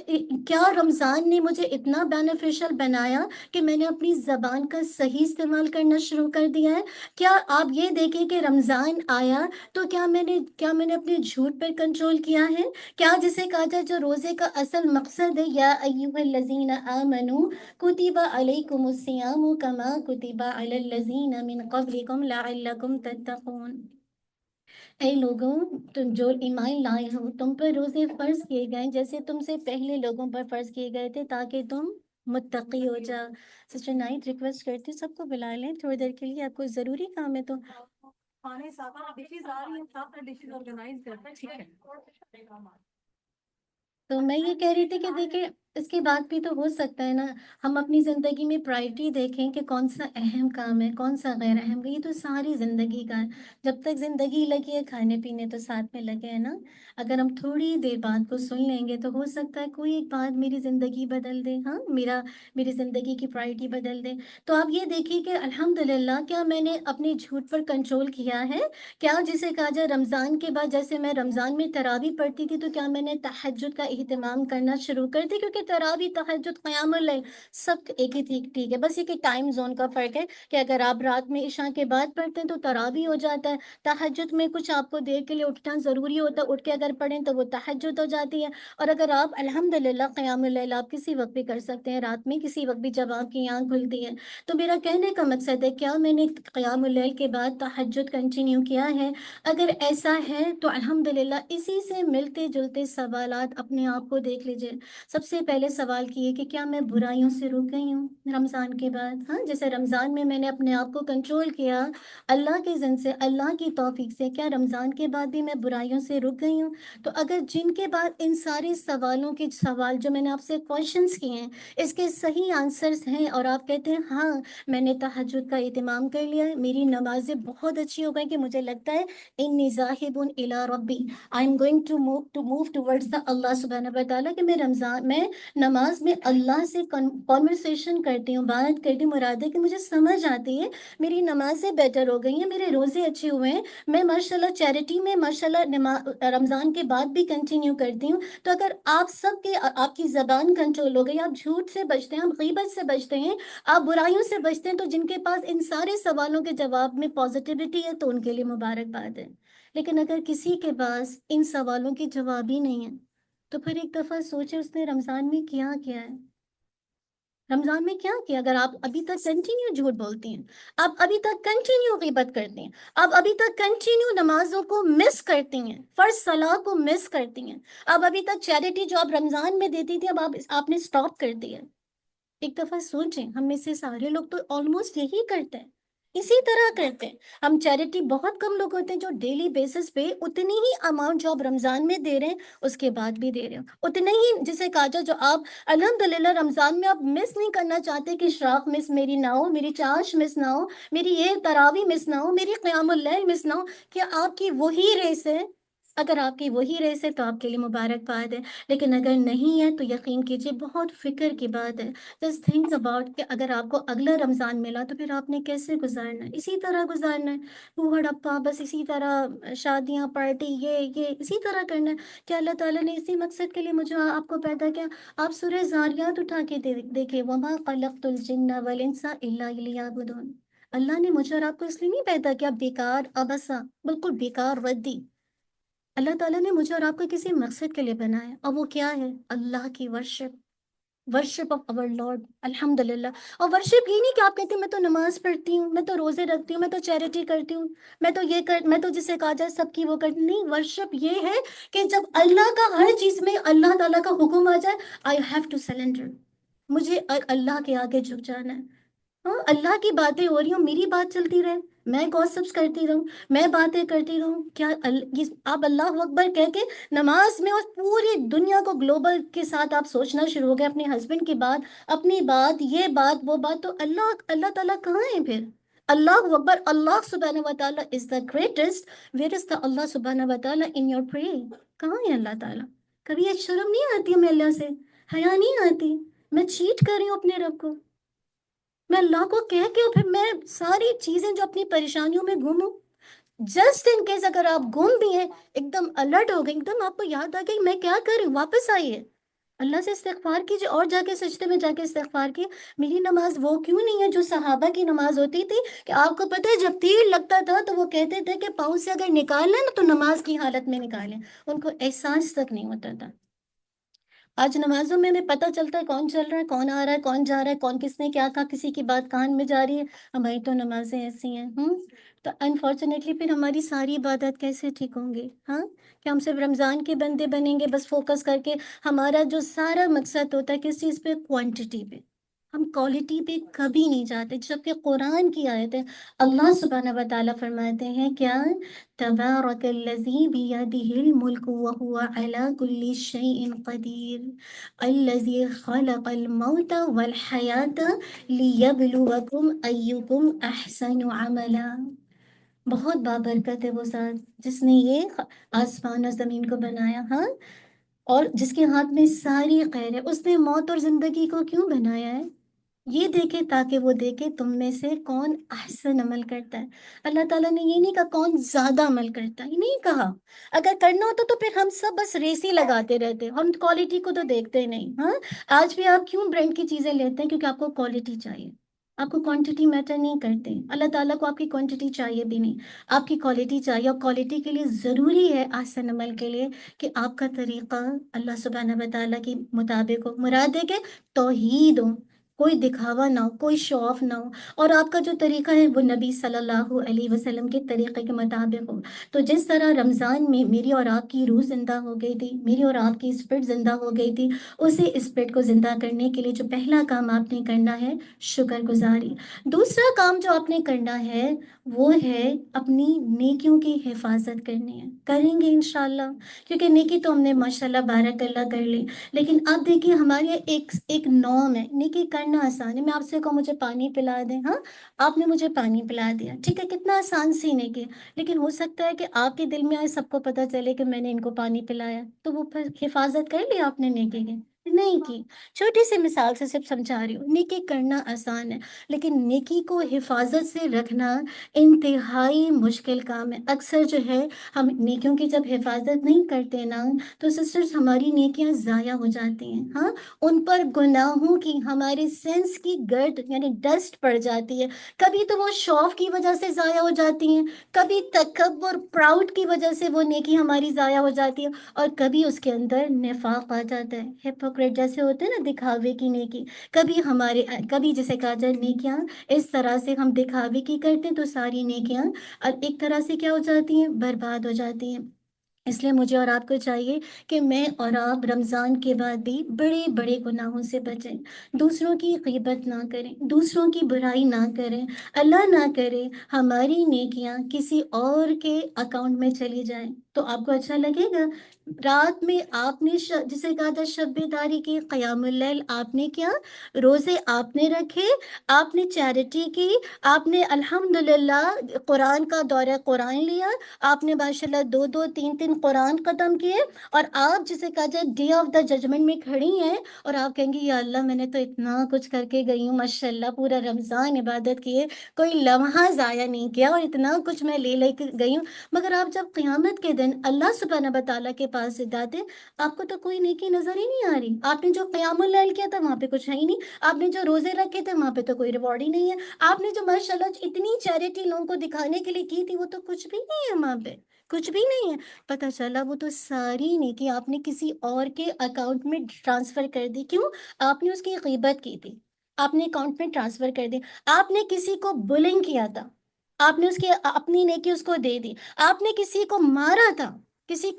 کیا رمضان نے مجھے اتنا بینیفیشل بنایا کہ میں نے اپنی زبان کا صحیح استعمال کرنا شروع کر دیا ہے؟ کیا آپ یہ دیکھیں کہ رمضان آیا تو کیا میں نے اپنے جھوٹ پر کنٹرول کیا ہے؟ کیا جسے کہا جائے جو روزے کا اصل مقصد ہے، یا ایھا الذین آمنوا کتب علیکم الصیام کما کتب علی الذین من قبلکم لعلکم تتقون۔ اے لوگوں، تم جو ایمان لائے ہو، تم پر روزے فرض کیے گئے جیسے تم سے پہلے لوگوں پر فرض کیے گئے تھے، تاکہ تم متقی ہو جاؤ۔ سسٹر نائٹ ریکویسٹ کرتی ہوں سب کو بلا لیں تھوڑی دیر کے لیے، آپ کو ضروری کام ہے تو کھانے ساتھ ڈشز آ رہی ہیں، ساتھ ڈشز آرگنائز کرتے ہیں، ٹھیک ہے۔ تو میں یہ کہہ رہی تھی کہ دیکھیں اس کے بعد بھی تو ہو سکتا ہے نا ہم اپنی زندگی میں پرائرٹی دیکھیں کہ کون سا اہم کام ہے، کون سا غیر اہم ہے۔ یہ تو ساری زندگی کا ہے، جب تک زندگی لگی ہے کھانے پینے تو ساتھ میں لگے ہیں نا۔ اگر ہم تھوڑی دیر بات کو سن لیں گے تو ہو سکتا ہے کوئی ایک بات میری زندگی بدل دے، ہاں میری زندگی کی پرائرٹی بدل دے۔ تو آپ یہ دیکھیے کہ الحمدللہ کیا میں نے اپنے جھوٹ پر کنٹرول کیا ہے؟ کیا جسے کہا جائے رمضان کے بعد، جیسے میں رمضان میں تراویح پڑھتی تھی تو کیا میں نے تہجد کا اہتمام کرنا شروع کر دی؟ کیونکہ تراویح، تہجد، قیام اللیل سب ایک ہی تھی، ٹھیک ہے، بس یہ کہ ٹائم زون کا فرق ہے کہ اگر آپ رات میں عشاء کے بعد پڑھتے ہیں تو تراویح ہو جاتا ہے، تہجد میں کچھ آپ کو دیر کے لیے اٹھنا ضروری ہوتا ہے، اٹھ کے اگر پڑھیں تو وہ تہجد ہو جاتی ہے۔ اور اگر آپ الحمدللہ قیام اللیل آپ کسی وقت بھی کر سکتے ہیں، رات میں کسی وقت بھی جب آپ کی آنکھ کھلتی ہے۔ تو میرا کہنے کا مقصد ہے کیا میں نے قیام اللیل کے بعد تہجد کنٹینیو کیا ہے؟ اگر ایسا ہے تو الحمدللہ اسی سے ملتے جلتے سوالات اپنے آپ کو دیکھ لیجئے۔ سب سے پہلے سوال کیے کہ کیا میں برائیوں سے رک گئی ہوں رمضان کے بعد؟ ہاں، جیسے رمضان میں نے اپنے آپ کو کنٹرول کیا اللہ کے ذن سے، اللہ کی توفیق سے، کیا رمضان کے بعد بھی میں برائیوں سے رک گئی ہوں؟ تو اگر جن کے بعد ان سارے سوالوں کے سوال جو میں نے آپ سے کوشچنس کیے ہیں، اس کے صحیح آنسرس ہیں، اور آپ کہتے ہیں ہاں میں نے تہجد کا اہتمام کر لیا ہے، میری نمازیں بہت اچھی ہو گئی کہ مجھے لگتا ہے انی ذاہب الی ربی، I am going to move towards the اللہ سبحانہ و تعالیٰ، کہ میں رمضان میں نماز میں اللہ سے کانورسیشن کرتی ہوں، بات کرتی ہوں، مراد ہے کہ مجھے سمجھ آتی ہے، میری نمازیں بیٹر ہو گئی ہیں، میرے روزے اچھے ہوئے ہیں، میں ماشاءاللہ چیریٹی میں ماشاءاللہ رمضان کے بعد بھی کنٹینیو کرتی ہوں۔ تو اگر آپ کی زبان کنٹرول ہو گئی، آپ جھوٹ سے بچتے ہیں، آپ غیبت سے بچتے ہیں، آپ برائیوں سے بچتے ہیں، تو جن کے پاس ان سارے سوالوں کے جواب میں پازیٹیوٹی ہے تو ان کے لیے مبارکباد ہے۔ لیکن اگر کسی کے پاس ان سوالوں کے جواب ہی نہیں ہے، تو پھر ایک دفعہ سوچے اس نے رمضان میں کیا کیا ہے؟ رمضان میں کیا کیا؟ اگر آپ ابھی تک کنٹینیو جھوٹ بولتی ہیں، آپ ابھی تک کنٹینیو غیبت کرتی ہیں، آپ ابھی تک کنٹینیو نمازوں کو مس کرتی ہیں، فرض صلاح کو مس کرتی ہیں، آپ ابھی تک چیریٹی جو آپ رمضان میں دیتی تھی اب آپ نے سٹاپ کر دی ہے، ایک دفعہ سوچیں، ہم میں سے سارے لوگ تو آلموسٹ یہی کرتے ہیں، اسی طرح کرتے ہیں۔ ہم چیریٹی بہت کم لوگ ہوتے ہیں جو ڈیلی بیسس پہ اتنی ہی اماؤنٹ جو آپ رمضان میں دے رہے ہیں اس کے بعد بھی دے رہے ہیں، اتنے ہی جسے کہا جائے جو آپ الحمدللہ رمضان میں آپ مس نہیں کرنا چاہتے کہ شراق مس میری نہ ہو، میری چاش مس نہ ہو، میری یہ تراوی مس نہ ہو، میری قیام اللیل مس نہ ہو، کہ آپ کی وہی ریس ہے۔ اگر آپ کی وہی ریس ہے تو آپ کے لیے مبارکباد ہے، لیکن اگر نہیں ہے تو یقین کیجیے بہت فکر کی بات ہے۔ جسٹ تھنک اباؤٹ کہ اگر آپ کو اگلا رمضان ملا تو پھر آپ نے کیسے گزارنا ہے؟ اسی طرح گزارنا ہے، وہ ہڑپا بس اسی طرح، شادیاں پارٹی یہ اسی طرح کرنا ہے؟ کہ اللہ تعالیٰ نے اسی مقصد کے لیے مجھے آپ کو پیدا کیا؟ آپ سورہ زاریات اٹھا کے دیکھیں، وما خلقت الجن والانس الا لیعبدون، اللہ نے مجھے اور آپ کو اس لیے نہیں پیدا کیا بیکار ابسا، بالکل بیکار ردی۔ اللہ تعالیٰ نے مجھے اور آپ کو کسی مقصد کے لیے بنایا، اور وہ کیا ہے؟ اللہ کی ورشپ آف اور لارڈ، الحمد للہ۔ اور ورشپ یہ نہیں کہ آپ کہتے ہیں میں تو نماز پڑھتی ہوں، میں تو روزے رکھتی ہوں، میں تو چیریٹی کرتی ہوں، میں تو جسے کہا جائے سب کی وہ کرتی، نہیں، ورشپ یہ ہے کہ جب اللہ کا ہر چیز میں اللہ تعالیٰ کا حکم آ جائے، آئی ہیو ٹو سرنڈر، مجھے اللہ کے آگے جھک جانا ہے۔ ہاں، اللہ کی باتیں ہو رہی ہوں، میری بات چلتی رہے، میں گوسپس کرتی رہوں، میں باتیں کرتی رہوں، کیا آپ اللہ اکبر کہہ کے نماز میں اور پوری دنیا کو گلوبل کے ساتھ آپ سوچنا شروع ہو گئے، اپنے ہسبینڈ کی بات، اپنی بات، یہ بات وہ بات، تو اللہ تعالیٰ کہاں ہے پھر؟ اللہ اکبر، اللہ سبحانہ و تعالیٰ از دا گریٹسٹ، ویئر از دا اللہ سبحانہ و تعالیٰ ان یور پرے؟ کہاں ہے اللہ تعالیٰ؟ کبھی یہ شرم نہیں آتی ہمیں اللہ سے؟ حیا نہیں آتی؟ میں چیٹ کر رہی ہوں اپنے رب کو، میں اللہ کو کہہ کے اور پھر میں ساری چیزیں جو اپنی پریشانیوں میں گم ہوں، جسٹ ان کیس اگر آپ گم بھی ہیں، ایک دم الرٹ ہو گئی، ایک دم آپ کو یاد آ گئی میں کیا کر رہی ہوں، واپس آئیے اللہ سے استغفار کیجیے، اور جا کے سجدے میں جا کے استغفار کیے۔ میری نماز وہ کیوں نہیں ہے جو صحابہ کی نماز ہوتی تھی، کہ آپ کو پتہ ہے جب تیر لگتا تھا تو وہ کہتے تھے کہ پاؤں سے اگر نکال لیں نا تو نماز کی حالت میں نکالیں، ان کو احساس تک نہیں ہوتا تھا۔ آج نمازوں میں ہمیں پتہ چلتا ہے کون چل رہا ہے، کون آ رہا ہے، کون جا رہا ہے، کون کس نے کیا کہا، کسی کی بات کان میں جا رہی ہے، ہماری تو نمازیں ایسی ہیں۔ تو انفارچونیٹلی پھر ہماری ساری عبادت کیسے ٹھیک ہوں گی؟ ہاں، کہ ہم صرف رمضان کے بندے بنیں گے بس فوکس کر کے، ہمارا جو سارا مقصد ہوتا ہے کس چیز پہ؟ کوانٹٹی پہ، ہم کوالٹی پہ کبھی نہیں جاتے، جبکہ قرآن کی آیت ہے، اللہ سبحانہ و تعالیٰ فرماتے ہیں کیا؟ تبارک الذی بیدہ الملک وہو علی کل شیء قدیر الذی خلق الموت والحیات لیبلوکم ایکم احسن عملا۔ بہت بابرکت ہے وہ ذات جس نے یہ آسمان اور زمین کو بنایا، ہاں، اور جس کے ہاتھ میں ساری خیر ہے۔ اس نے موت اور زندگی کو کیوں بنایا ہے؟ یہ دیکھے تاکہ وہ دیکھے تم میں سے کون احسن عمل کرتا ہے۔ اللہ تعالیٰ نے یہ نہیں کہا کون زیادہ عمل کرتا ہے، یہ نہیں کہا۔ اگر کرنا ہوتا تو پھر ہم سب بس ریس ہی لگاتے رہتے، ہم کوالٹی کو تو دیکھتے ہی نہیں۔ ہاں، آج بھی آپ کیوں برانڈ کی چیزیں لیتے ہیں؟ کیونکہ آپ کو کوالٹی چاہیے، آپ کو کوانٹٹی میٹر نہیں کرتے۔ اللہ تعالیٰ کو آپ کی کوانٹٹی چاہیے بھی نہیں، آپ کی کوالٹی چاہیے، اور کوالٹی کے لیے ضروری ہے احسن عمل کے لیے کہ آپ کا طریقہ اللہ سبحانہ و تعالیٰ کے مطابق ہو، مراد ہے کہ توحید ہو، کوئی دکھاوا نہ ہو، کوئی شو آف نہ ہو، اور آپ کا جو طریقہ ہے وہ نبی صلی اللہ علیہ وسلم کے طریقے کے مطابق ہو۔ تو جس طرح رمضان میں میری اور آپ کی روح زندہ ہو گئی تھی، میری اور آپ کی اسپرٹ زندہ ہو گئی تھی، اسی اسپرٹ کو زندہ کرنے کے لیے جو پہلا کام آپ نے کرنا ہے، شکر گزاری۔ دوسرا کام جو آپ نے کرنا ہے وہ ہے اپنی نیکیوں کی حفاظت کرنی ہے، کریں گے انشاءاللہ، کیونکہ نیکی تو ہم نے ماشاءاللہ بارک اللہ کر لی، لیکن اب دیکھیے ہماری ایک نوم ہے، نیکی کرنا آسان ہے۔ میں آپ سے کہوں مجھے پانی پلا دیں، ہاں آپ نے مجھے پانی پلا دیا، ٹھیک ہے، کتنا آسان سی نیکی، لیکن ہو سکتا ہے کہ آپ کے دل میں آئے، سب کو پتہ چلے کہ میں نے ان کو پانی پلایا، تو وہ پھر حفاظت کر لی آپ نے نیکی کی؟ نہیں کی۔ چھوٹی سی مثال سے صرف سمجھا رہی ہوں، نیکی کرنا آسان ہے، لیکن نیکی کو حفاظت سے رکھنا انتہائی مشکل کام ہے۔ اکثر جو ہے ہم نیکیوں کی جب حفاظت نہیں کرتے نا، تو سسٹرز ہماری نیکیاں ضائع ہو جاتی ہیں، ہاں ان پر گناہوں کی، ہمارے سینس کی گرد یعنی ڈسٹ پڑ جاتی ہے۔ کبھی تو وہ شوف کی وجہ سے ضائع ہو جاتی ہیں، کبھی تکبر پراؤڈ کی وجہ سے وہ نیکی ہماری ضائع ہو جاتی ہے، اور کبھی اس کے اندر نفاق آ جاتا ہے، ہپوکریٹ جیسے ہوتے ہیں نا، دکھاوے کی نیکی۔ کبھی جیسے کہا جائے نیکیاں اس طرح سے ہم دکھاوے کی کرتے ہیں، تو ساری نیکیاں ایک طرح سے کیا ہو جاتی ہیں، برباد ہو جاتی ہیں۔ اس لیے مجھے اور آپ کو چاہیے کہ میں اور آپ رمضان کے بعد بھی بڑے بڑے گناہوں سے بچیں، دوسروں کی غیبت نہ کریں، دوسروں کی برائی نہ کریں، اللہ نہ کرے ہماری نیکیاں کسی اور کے اکاؤنٹ میں چلی جائیں، تو آپ کو اچھا لگے گا؟ رات میں آپ نے جسے کہا تھا شب بیداری کی، قیام اللیل آپ نے کیا، روزے آپ نے رکھے، آپ نے چیریٹی کی، آپ نے الحمدللہ قرآن کا دورہ قرآن لیا، آپ نے ماشاءاللہ دو دو تین تین قرآن ختم کیے، اور آپ جسے کہا جائے ڈے آف دا ججمنٹ میں کھڑی ہیں، اور آپ کہیں گی یا اللہ میں نے تو اتنا کچھ کر کے گئی ہوں، ماشاءاللہ پورا رمضان عبادت کیے، کوئی لمحہ ضائع نہیں کیا، اور اتنا کچھ میں لے کے گئی ہوں، مگر آپ جب قیامت کے دن اللہ سبحانہ وتعالیٰ کے پاس جاتے، آپ کو تو کوئی نیکی نظر ہی نہیں آ رہی۔ آپ نے جو قیام اللیل کیا تھا وہاں پہ کچھ ہے ہی نہیں، آپ نے جو روزے رکھے تھے وہاں پہ تو کوئی ریوارڈ ہی نہیں ہے، آپ نے جو ماشاءاللہ اتنی چیریٹی لوگوں کو دکھانے کے لیے کی تھی وہ تو کچھ بھی نہیں ہے وہاں پہ، کچھ بھی نہیں ہے۔ پتہ چلا وہ تو ساری نیکی آپ نے کسی اور کے اکاؤنٹ میں ٹرانسفر کر دی، کیوں؟ آپ نے اس کی غیبت کی تھی، آپ نے اکاؤنٹ میں ٹرانسفر کر دی، آپ نے کسی کو بلنگ کیا تھا، آپ نے اس کی اپنی نیکی اس کو دے دی، آپ نے کسی کو مارا تھا، کسی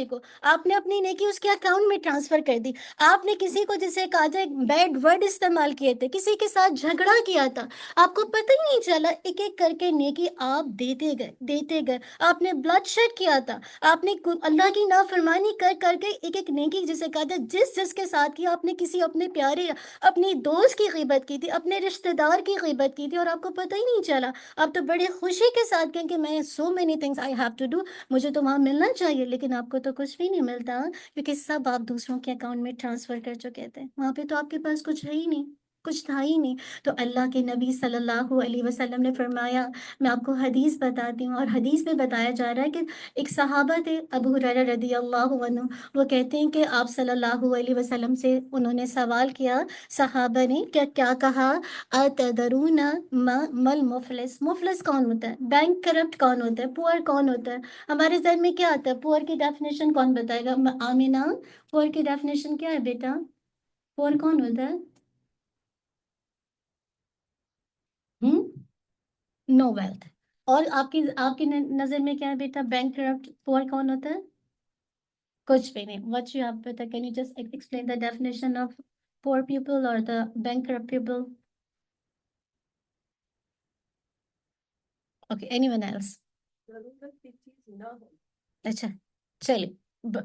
کو آپ نے اپنی نیکی اس کے اکاؤنٹ میں ٹرانسفر کر دی، آپ نے کسی کو جسے کہا جائے بیڈ ورڈ استعمال کیے تھے، کسی کے ساتھ جھگڑا کیا تھا، آپ کو پتہ ہی نہیں چلا، ایک ایک کر کے نیکی آپ دیتے گئے، آپ نے بلڈ شیڈ کیا تھا، آپ نے اللہ کی نافرمانی کر کر کے ایک ایک نیکی جسے کہا جائے جس کے ساتھ کیا، آپ نے کسی اپنے پیارے اپنی دوست کی غیبت کی تھی، اپنے رشتہ دار کی غیبت کی تھی، اور آپ کو پتہ ہی نہیں چلا۔ آپ تو بڑے خوشی کے ساتھ کہیں کہ میں so many things I have to do, مجھے تو وہاں ملنا چاہیے، لیکن آپ کو تو کچھ بھی نہیں ملتا، کیونکہ سب آپ دوسروں کے اکاؤنٹ میں ٹرانسفر کر چکے تھے، وہاں پہ تو آپ کے پاس کچھ ہے ہی نہیں، کچھ تھا ہی نہیں۔ تو اللہ کے نبی صلی اللہ علیہ وسلم نے فرمایا، میں آپ کو حدیث بتاتی ہوں، اور حدیث میں بتایا جا رہا ہے کہ ایک صحابہ تھے ابو ہریرہ رضی اللہ عنہ، وہ کہتے ہیں کہ آپ صلی اللہ علیہ وسلم سے انہوں نے سوال کیا، صحابہ نے کیا کہا، اتدرون مل مفلس، مفلس کون ہوتا ہے، بینک کرپٹ کون ہوتا ہے، پور کون ہوتا ہے؟ ہمارے ذہن میں کیا آتا ہے، پور کی ڈیفینیشن کون بتائے گا؟ آمینہ، پور کی ڈیفینیشن کیا ہے بیٹا؟ پور کون ہوتا ہے؟ نو ویلتھ۔ اور آپ کی نظر میں کیا ہے بیٹا، بینک کرپٹ پور کون ہوتا ہے؟ کچھ بھی نہیں۔ وٹ یو ہیو بیٹا، can you just explain the definition of poor people اور the bank corrupt people? Okay, anyone else? اچھا چلیے،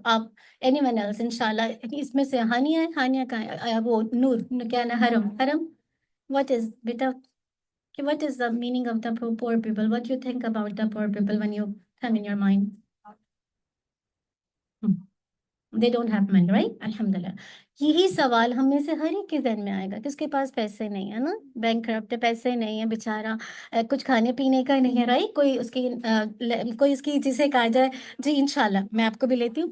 آپ اینی ون ایلس انشاءاللہ، اس میں سے ہانیہ ہے، ہانیہ کا وہ نور، کیا نا، حرم، what is beta, what is the meaning of the poor people? What you think about the poor people when you come in your mind? They don't have money, right? الحمدللہ، یہی سوال ہم میں سے ہر ایک کے ذہن میں آئے گا، کس کے پاس پیسے نہیں ہے نا، بینک کرپٹ، پیسے نہیں ہے بیچارہ، کچھ کھانے پینے کا نہیں ہے، رائٹ، کوئی اس کی جسے کہا جائے، جی انشاءاللہ میں آپ کو بھی لیتی ہوں۔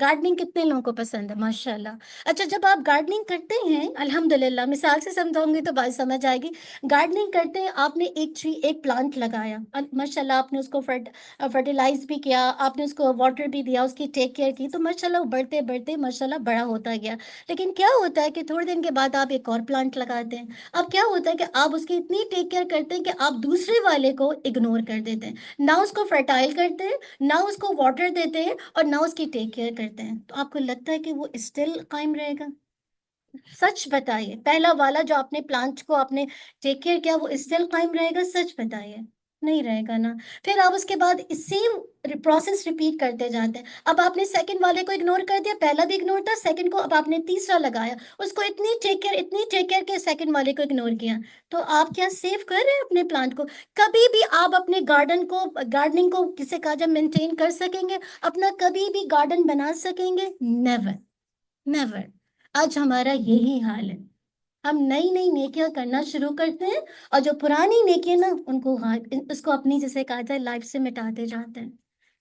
گارڈننگ کتنے لوگوں کو پسند ہے؟ ماشاءاللہ. اچھا، جب آپ گارڈننگ کرتے ہیں، الحمدللہ مثال سے سمجھاؤں گی تو بات سمجھ آئے گی. گارڈننگ کرتے ہیں، آپ نے ایک ٹری، ایک پلانٹ لگایا، ماشاءاللہ آپ نے اس کو فرٹیلائز بھی کیا، آپ نے اس کو واٹر بھی دیا، اس کی ٹیک کیئر کی، تو ماشاءاللہ وہ بڑھتے بڑھتے ماشاءاللہ بڑا ہوتا گیا. لیکن کیا ہوتا ہے کہ تھوڑے دن کے بعد آپ ایک اور پلانٹ لگاتے ہیں. اب کیا ہوتا ہے کہ آپ اس کی اتنی ٹیک کیئر کرتے ہیں کہ آپ دوسرے والے کو اگنور کر دیتے ہیں، نہ اس کو فرٹائل کرتے ہیں، نہ اس کو واٹر دیتے ہیں، اور نہ اس کی ٹیک کیئر کرتے ہیں. تو آپ کو لگتا ہے کہ وہ اسٹل قائم رہے گا؟ سچ بتائیے، پہلا والا جو آپ نے پلانٹ کو آپ نے ٹیک کیئر کیا، وہ اسٹل قائم رہے گا؟ سچ بتائیے، نہیں رہے گا نا. پھر آپ اس کے بعد سیم پروسیس ریپیٹ کرتے جاتے ہیں. اب آپ نے سیکنڈ والے کو اگنور کر دیا، پہلا بھی اگنور تھا، سیکنڈ کو اب آپ نے تیسرا لگایا، اس کو اتنی ٹیک کیئر کے سیکنڈ والے کو اگنور کیا. تو آپ کیا سیو کر رہے ہیں اپنے پلانٹ کو؟ کبھی بھی آپ اپنے گارڈننگ کو کسے کہا جب مینٹین کر سکیں گے؟ اپنا کبھی بھی گارڈن بنا سکیں گے؟ Never, never. آج ہمارا یہی حال ہے. ہم نئی نئی نیکیاں کرنا شروع کرتے ہیں، اور جو پرانی نیکیاں نا ان کو اس کو اپنی جیسے کہا جائے لائف سے مٹاتے جاتے ہیں.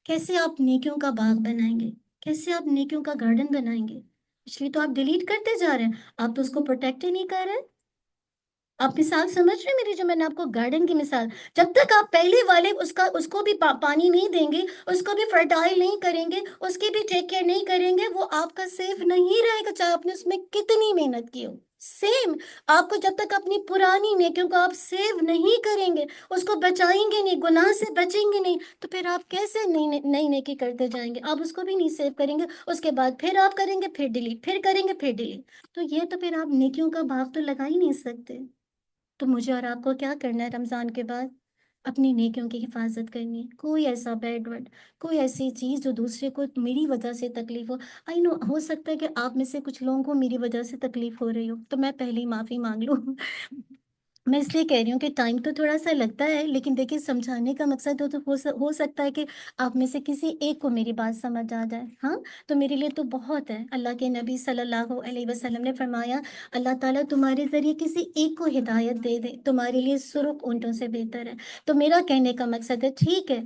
کیسے آپ نیکیوں کا باغ بنائیں گے؟ کیسے آپ نیکیوں کا گارڈن بنائیں گے؟ پچھلی تو آپ ڈیلیٹ کرتے جا رہے ہیں، آپ تو اس کو پروٹیکٹ ہی نہیں کر رہے. آپ مثال سمجھ رہے ہیں میری، جو میں نے آپ کو گارڈن کی مثال، جب تک آپ پہلے والے اس کو بھی پانی نہیں دیں گے، اس کو بھی فرٹائل نہیں کریں گے، اس کی بھی ٹیک کیئر نہیں کریں گے، وہ آپ کا سیف نہیں رہے گا، چاہے آپ نے اس میں کتنی محنت کی ہو. سیم آپ کو جب تک اپنی پرانی نیکیوں کو آپ سیو نہیں کریں گے، اس کو بچائیں گے نہیں، گناہ سے بچیں گے نہیں، تو پھر آپ کیسے نئی نیکی کرتے جائیں گے؟ آپ اس کو بھی نہیں سیو کریں گے، اس کے بعد پھر آپ کریں گے، پھر ڈیلیٹ، پھر کریں گے، پھر ڈیلیٹ. تو یہ تو پھر آپ نیکیوں کا باغ تو لگا ہی نہیں سکتے. تو مجھے اور آپ کو کیا کرنا ہے رمضان کے بعد؟ اپنی نیکیوں کی حفاظت کرنی ہے. کوئی ایسا بیڈ ورڈ، کوئی ایسی چیز جو دوسرے کو میری وجہ سے تکلیف ہو. آئی نو، ہو سکتا ہے کہ آپ میں سے کچھ لوگوں کو میری وجہ سے تکلیف ہو رہی ہو، تو میں پہلے ہی معافی مانگ لوں. میں اس لیے کہہ رہی ہوں کہ ٹائم تو تھوڑا سا لگتا ہے، لیکن دیکھیں سمجھانے کا مقصد ہو سکتا ہے کہ آپ میں سے کسی ایک کو میری بات سمجھ آ جائے. ہاں، تو میرے لیے تو بہت ہے. اللہ کے نبی صلی اللہ علیہ وسلم نے فرمایا، اللہ تعالیٰ تمہارے ذریعے کسی ایک کو ہدایت دے دے، تمہارے لیے سرخ اونٹوں سے بہتر ہے. تو میرا کہنے کا مقصد ہے، ٹھیک ہے،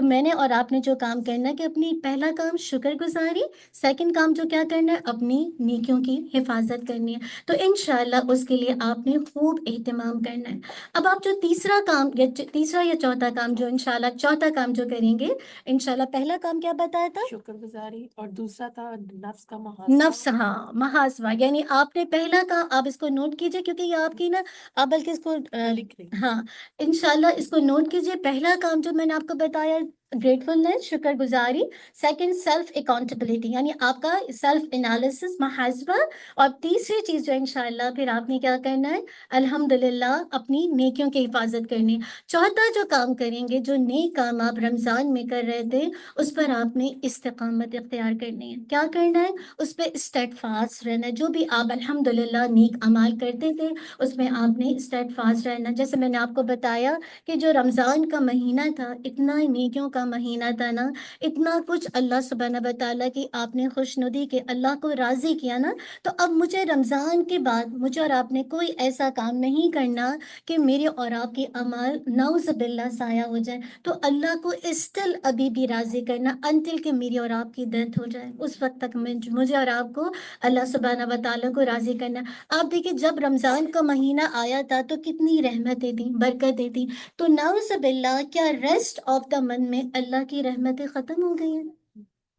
میں نے اور آپ نے جو کام کرنا ہے کہ اپنی پہلا کام شکر گزاری، سیکنڈ کام جو کیا کرنا ہے، اپنی نیکیوں کی حفاظت کرنی ہے. تو انشاءاللہ اس کے لیے آپ نے خوب اہتمام کرنا ہے. اب آپ جو تیسرا کام تیسرا یا چوتھا کام جو انشاءاللہ چوتھا کام جو کریں گے، انشاءاللہ پہلا کام کیا بتایا تھا؟ شکر گزاری، اور دوسرا تھا نفس کا محاسبہ. نفس، ہاں، محاسبہ. یعنی آپ نے پہلا کام، آپ اس کو نوٹ کیجئے، کیونکہ یہ آپ کی نا، آپ بلکہ اس کو لکھ لیں. ہاں، انشاءاللہ اس کو نوٹ کیجئے. پہلا کام جو میں نے آپ کو بتایا، گریٹفلنس، شکر گزاری. سیکنڈ، سیلف اکاؤنٹیبلٹی، یعنی آپ کا سیلف انالیسس، محاسبہ. اور تیسری چیز جو انشاءاللہ پھر آپ نے کیا کرنا ہے، الحمدللہ اپنی نیکیوں کی حفاظت کرنی ہے. چوتھا جو کام کریں گے، جو نیک کام آپ رمضان میں کر رہے تھے، اس پر آپ نے استقامت اختیار کرنی ہے. کیا کرنا ہے؟ اس پہ اسٹیڈ فاسٹ رہنا ہے. جو بھی آپ الحمدللہ نیک اعمال کرتے تھے، اس میں آپ نے اسٹیڈ فاسٹ رہنا. جیسے میں نے آپ کو بتایا کہ جو رمضان کا مہینہ تھا، اتنا نیکیوں کا مہینہ تھا نا، اتنا کچھ اللہ سبحانہ و تعالیٰ کی آپ نے خوشنودی کے اللہ کو راضی کیا نا. تو اب مجھے رمضان کے بعد مجھے اور آپ نے کوئی ایسا کام نہیں کرنا کہ میرے اور آپ کی اعمال نعوذ باللہ ضائع ہو جائے. تو اللہ کو اسٹل ابھی بھی راضی کرنا انٹل کہ میری اور آپ کی ڈیتھ ہو جائے، اس وقت تک مجھے اور آپ کو اللہ سبحانہ و تعالیٰ کو راضی کرنا. آپ دیکھیں جب رمضان کا مہینہ آیا تھا تو کتنی رحمتیں تھیں، برکتیں تھیں. تو نعوذ باللہ، کیا ریسٹ آف دا منتھ میں اللہ کی رحمتیں ختم ہو گئی ہیں؟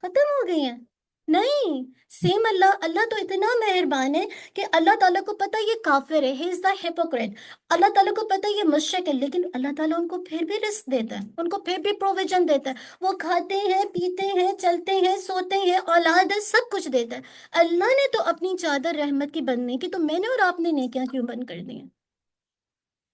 ختم ہو گئی ہیں؟ نہیں. سیم اللہ تو اتنا مہربان ہے کہ اللہ تعالیٰ کو پتہ یہ کافر ہے، ہی از دا ہیپوکریٹ. اللہ تعالیٰ کو پتہ یہ مشرک ہے، لیکن اللہ تعالیٰ ان کو پھر بھی رزق دیتا ہے، ان کو پھر بھی پروویژن دیتا ہے. وہ کھاتے ہیں، پیتے ہیں، چلتے ہیں، سوتے ہیں، اولاد ہے، سب کچھ دیتا ہے. اللہ نے تو اپنی چادر رحمت کی بند نہیں کی، تو میں نے اور آپ نے نیکیاں کیوں بند کر دی ہیں؟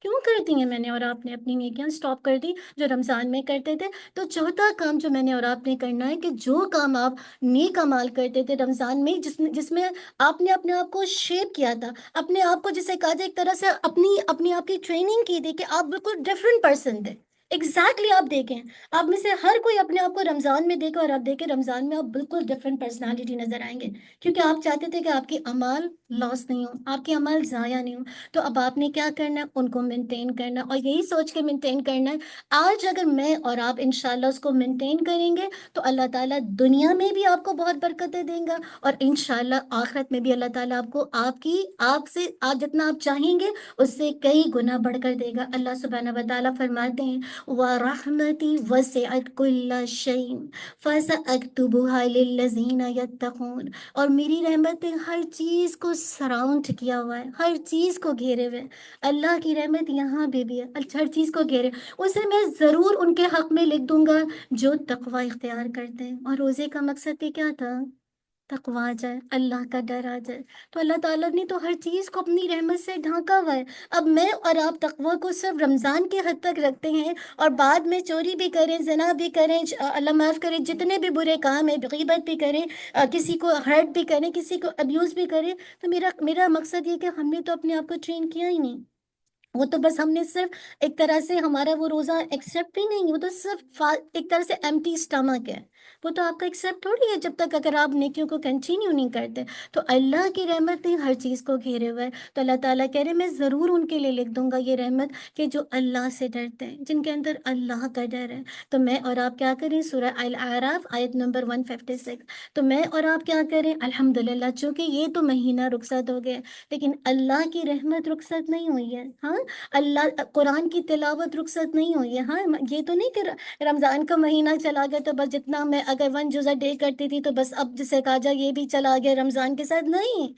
کیوں کر دی ہیں میں نے اور آپ نے اپنی نیکیاں سٹاپ کر دی جو رمضان میں کرتے تھے؟ تو چوتھا کام جو میں نے اور آپ نے کرنا ہے کہ جو کام آپ نیک اعمال کرتے تھے رمضان میں، جس میں آپ نے اپنے آپ کو شیپ کیا تھا، اپنے آپ کو جسے کہا جائے ایک طرح سے اپنی آپ کی ٹریننگ کی تھی کہ آپ بالکل ڈفرینٹ پرسن تھے. ایگزیکٹلی آپ دیکھیں، آپ میں سے ہر کوئی اپنے آپ کو رمضان میں دیکھے، اور آپ دیکھیں رمضان میں آپ بالکل ڈفرینٹ پرسنالٹی نظر آئیں گے، کیونکہ آپ چاہتے تھے کہ آپ کی اعمال لاس نہیں ہوں، آپ کی اعمال ضائع نہیں ہوں، تو اب آپ نے کیا کرنا ہے، ان کو مینٹین کرنا، اور یہی سوچ کے مینٹین کرنا ہے آج اگر میں اور آپ انشاءاللہ اس کو مینٹین کریں گے تو اللہ تعالیٰ دنیا میں بھی آپ کو بہت برکتیں دیں گا، اور انشاءاللہ آخرت میں بھی اللہ تعالیٰ آپ کو آپ سے آپ جتنا آپ چاہیں گے اس سے کئی گنا بڑھ کر دے گا۔ اللہ سبحانہ و تعالیٰ فرماتے ہیں وَرَحْمَتِي وَسِعَتْ كُلَّ شَيْءٍ فَسَأَكْتُبُهَا لِلَّذِينَ يَتَّقُونَ، اور میری رحمت نے ہر چیز کو سراؤنڈ کیا ہوا ہے، ہر چیز کو گھیرے ہوئے، اللہ کی رحمت یہاں بھی ہے، ہر چیز کو گھیرے، اسے میں ضرور ان کے حق میں لکھ دوں گا جو تقوی اختیار کرتے ہیں۔ اور روزے کا مقصد بھی کیا تھا؟ تقوی آ جائے، اللہ کا ڈر آ جائے، تو اللہ تعالیٰ نے تو ہر چیز کو اپنی رحمت سے ڈھانکا ہوا ہے۔ اب میں اور آپ تقوی کو صرف رمضان کے حد تک رکھتے ہیں، اور بعد میں چوری بھی کریں، زنا بھی کریں، اللہ معاف کریں، جتنے بھی برے کام ہیں، غیبت بھی کریں، کسی کو ہرٹ بھی کریں، کسی کو ابیوز بھی کریں، تو میرا مقصد یہ کہ ہم نے تو اپنے آپ کو ٹرین کیا ہی نہیں، وہ تو بس ہم نے صرف ایک طرح سے ہمارا وہ روزہ ایکسیپٹ ہی نہیں، وہ تو صرف ایک طرح سے ایمٹی اسٹمک ہے، وہ تو آپ کا ایکسیپٹ تھوڑی ہے جب تک اگر آپ نیکیوں کو کنٹینیو نہیں کرتے۔ تو اللہ کی رحمت نے ہر چیز کو گھیرے ہوا ہے، تو اللہ تعالیٰ کہہ رہے میں ضرور ان کے لیے لکھ دوں گا یہ رحمت کہ جو اللہ سے ڈرتے ہیں، جن کے اندر اللہ کا ڈر ہے۔ تو میں اور آپ کیا کریں، سورہ الاعراف آیت نمبر 156، تو میں اور آپ کیا کریں، الحمدللہ چونکہ یہ تو مہینہ رخصت ہو گیا، لیکن اللہ کی رحمت رخصت نہیں ہوئی ہے، ہاں، اللہ قرآن کی تلاوت رخصت نہیں ہوئی ہے، ہاں، یہ تو نہیں کہ رمضان کا مہینہ چلا گیا تو بس جتنا میں اگر 1 جزء ڈے کرتی تھی تو بس اب جسے کہا جائے یہ بھی چلا گیا رمضان کے ساتھ، نہیں،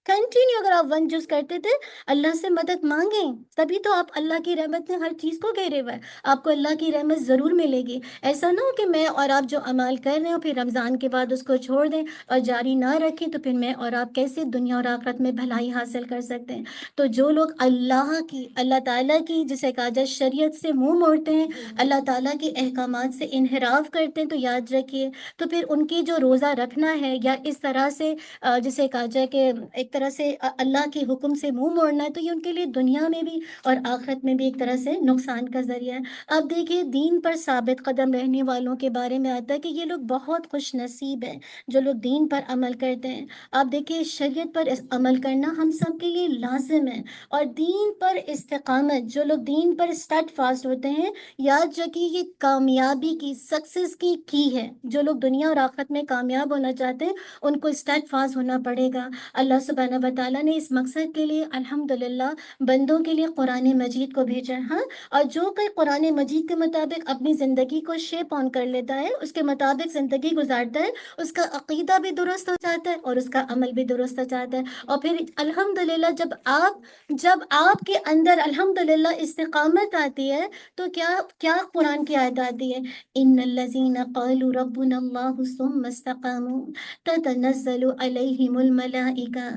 کنٹینیو اگر آپ 1 جز کرتے تھے، اللہ سے مدد مانگیں، تبھی تو آپ اللہ کی رحمت نے ہر چیز کو گھیرے ہوا ہے، آپ کو اللہ کی رحمت ضرور ملے گی۔ ایسا نہ ہو کہ میں اور آپ جو عمل کر رہے ہوں پھر رمضان کے بعد اس کو چھوڑ دیں اور جاری نہ رکھیں، تو پھر میں اور آپ کیسے دنیا اور آخرت میں بھلائی حاصل کر سکتے ہیں؟ تو جو لوگ اللہ تعالیٰ کی جسے کہا جائے شریعت سے منہ موڑتے ہیں، اللہ تعالیٰ کے احکامات سے انحراف کرتے ہیں، تو یاد رکھیے تو پھر ان کی جو روزہ رکھنا ہے یا اس طرح سے جسے کہا جائے کہ ایک طرح سے اللہ کے حکم سے منہ موڑنا ہے، تو یہ ان کے لیے دنیا میں بھی اور آخرت میں بھی ایک طرح سے نقصان کا ذریعہ ہے۔ اب دیکھیے دین پر ثابت قدم رہنے والوں کے بارے میں آتا ہے کہ یہ لوگ بہت خوش نصیب ہیں جو لوگ دین پر عمل کرتے ہیں۔ آپ دیکھیے شریعت پر عمل کرنا ہم سب کے لیے لازم ہے، اور دین پر استقامت، جو لوگ دین پر اسٹڈ فاسٹ ہوتے ہیں، یاد رکھیے یہ کامیابی کی، سکسیس کی ہے۔ جو لوگ دنیا اور آخرت میں کامیاب ہونا چاہتے ہیں ان کو اسٹڈ فاسٹ ہونا پڑے گا۔ اللہ سبحانہ و تعالیٰ نے اس مقصد کے لیے الحمدللہ بندوں کے لیے قرآن مجید کو بھیجا ہے، ہاں، اور جو کوئی قرآن مجید کے مطابق اپنی زندگی کو شیپ آن کر لیتا ہے، اس کے مطابق زندگی گزارتا ہے، اس کا عقیدہ بھی درست ہو جاتا ہے اور اس کا عمل بھی درست ہو جاتا ہے، اور پھر الحمدللہ جب آپ کے اندر الحمدللہ استقامت آتی ہے تو کیا قرآن کی آیت آتی ہے، ان الذین قالوا ربنا اللہ ثم استقاموا تتنزل علیہم الملائکہ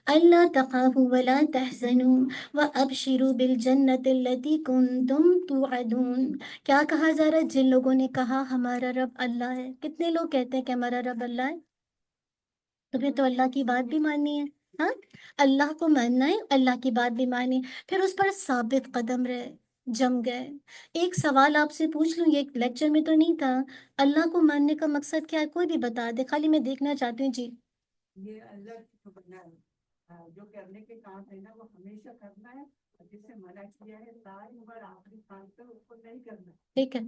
الا تخافوا ولا تحزنوا وابشروا بالجنۃ التي کنتم توعدون۔ کیا کہا جا رہا ہے؟ جن لوگوں نے کہا ہمارا رب اللہ ہے، کتنے لوگ کہتے ہیں کہ ہمارا رب اللہ ہے؟ تو پھر تو اللہ کی بات بھی ماننی ہے، ہاں، اللہ کو ماننا ہے، اللہ کی بات بھی مانی، پھر اس پر ثابت قدم رہے، جم گئے۔ ایک سوال آپ سے پوچھ لوں، یہ لیکچر میں تو نہیں تھا، اللہ کو ماننے کا مقصد کیا ہے؟ کوئی بھی بتا دے، خالی میں دیکھنا چاہتی ہوں جی۔ یہ اللہ کی تو بننا ہے، جو کرنے کے کام ہے نا وہ ہمیشہ کرنا ہے، اور جس سے منع کیا ہے ساری عمر آخری کام تک اس کو نہیں کرنا۔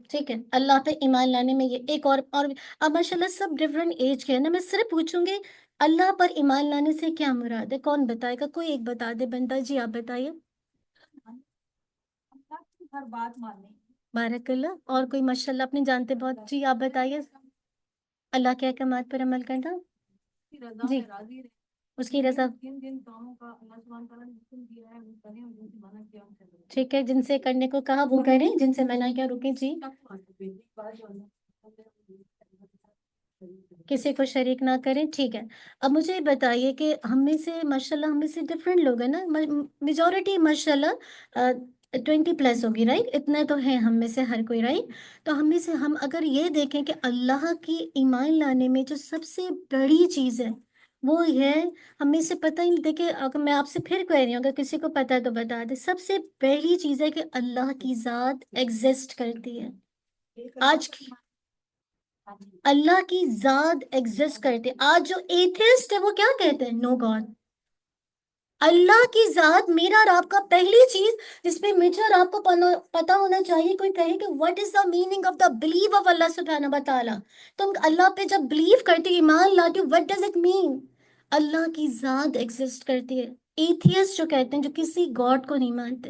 ٹھیک ہے، اللہ پہ ایمان لانے میں یہ ایک اور اب ماشاءاللہ سب ڈفرینٹ ایج کے ہیں نا، میں صرف پوچھوں گی اللہ پر ایمان لانے سے کیا مراد ہے؟ کون بتائے گا؟ کوئی ایک بتا دے بندہ، جی آپ بتائیے۔ اللہ کی ہر بات ماننی، بارک اللہ، اور کوئی ماشاءاللہ اپنے جانتے بہت، جی آپ بتائیے۔ اللہ کے احکامات پر عمل کرنا، کی رضا جی، میں راضی رہے، اس کی رضا، جن کاموں کا اللہ سبحانہ تعالیٰ نے حکم دیا ہے وہ کریں، اور جن سے منع کیا ان سے رکیں۔ ٹھیک ہے، جن سے کرنے کو کہا وہ کریں، جن سے منع کیا رکیں، جی، کسی کو شریک نہ کریں، ٹھیک ہے۔ اب مجھے بتائیے کہ ہم میں سے ماشاءاللہ ہم میں سے ڈفرینٹ لوگ ہیں نا، میجورٹی ماشاءاللہ 20+ ہوگی، رائٹ؟ اتنا تو ہے ہم میں سے ہر کوئی، رائٹ؟ تو ہم میں سے ہم اگر یہ دیکھیں کہ اللہ کی ایمان لانے میں جو سب سے بڑی چیز ہے وہ ہے ہمیں سے پتہ ہی نہیں. دیکھیں اگر میں آپ سے پھر کہہ رہی ہوں اگر کسی کو پتہ ہے تو بتا دیں. سب سے پہلی چیز ہے کہ اللہ کی ذات ایگزسٹ کرتی ہے. آج کی اللہ کی ذات ایگزسٹ کرتی ہے. آج جو ایتھیسٹ ہے وہ کیا کہتے ہیں؟ نو گاڈ. اللہ کی ذات میرا اور آپ کا پہلی چیز جس پہ مجھے اور آپ کو پتا ہونا چاہیے. کوئی کہے کہ what is the meaning of the believe of اللہ سبحانہ و تعالیٰ. تم اللہ پہ جب بلیو کرتے ہو ایمان لاتے ہو وٹ ڈز اٹ مین؟ اللہ کی ذات ایگزسٹ کرتی ہے. ایتھیسٹ جو کہتے ہیں جو کسی گاڈ کو نہیں مانتے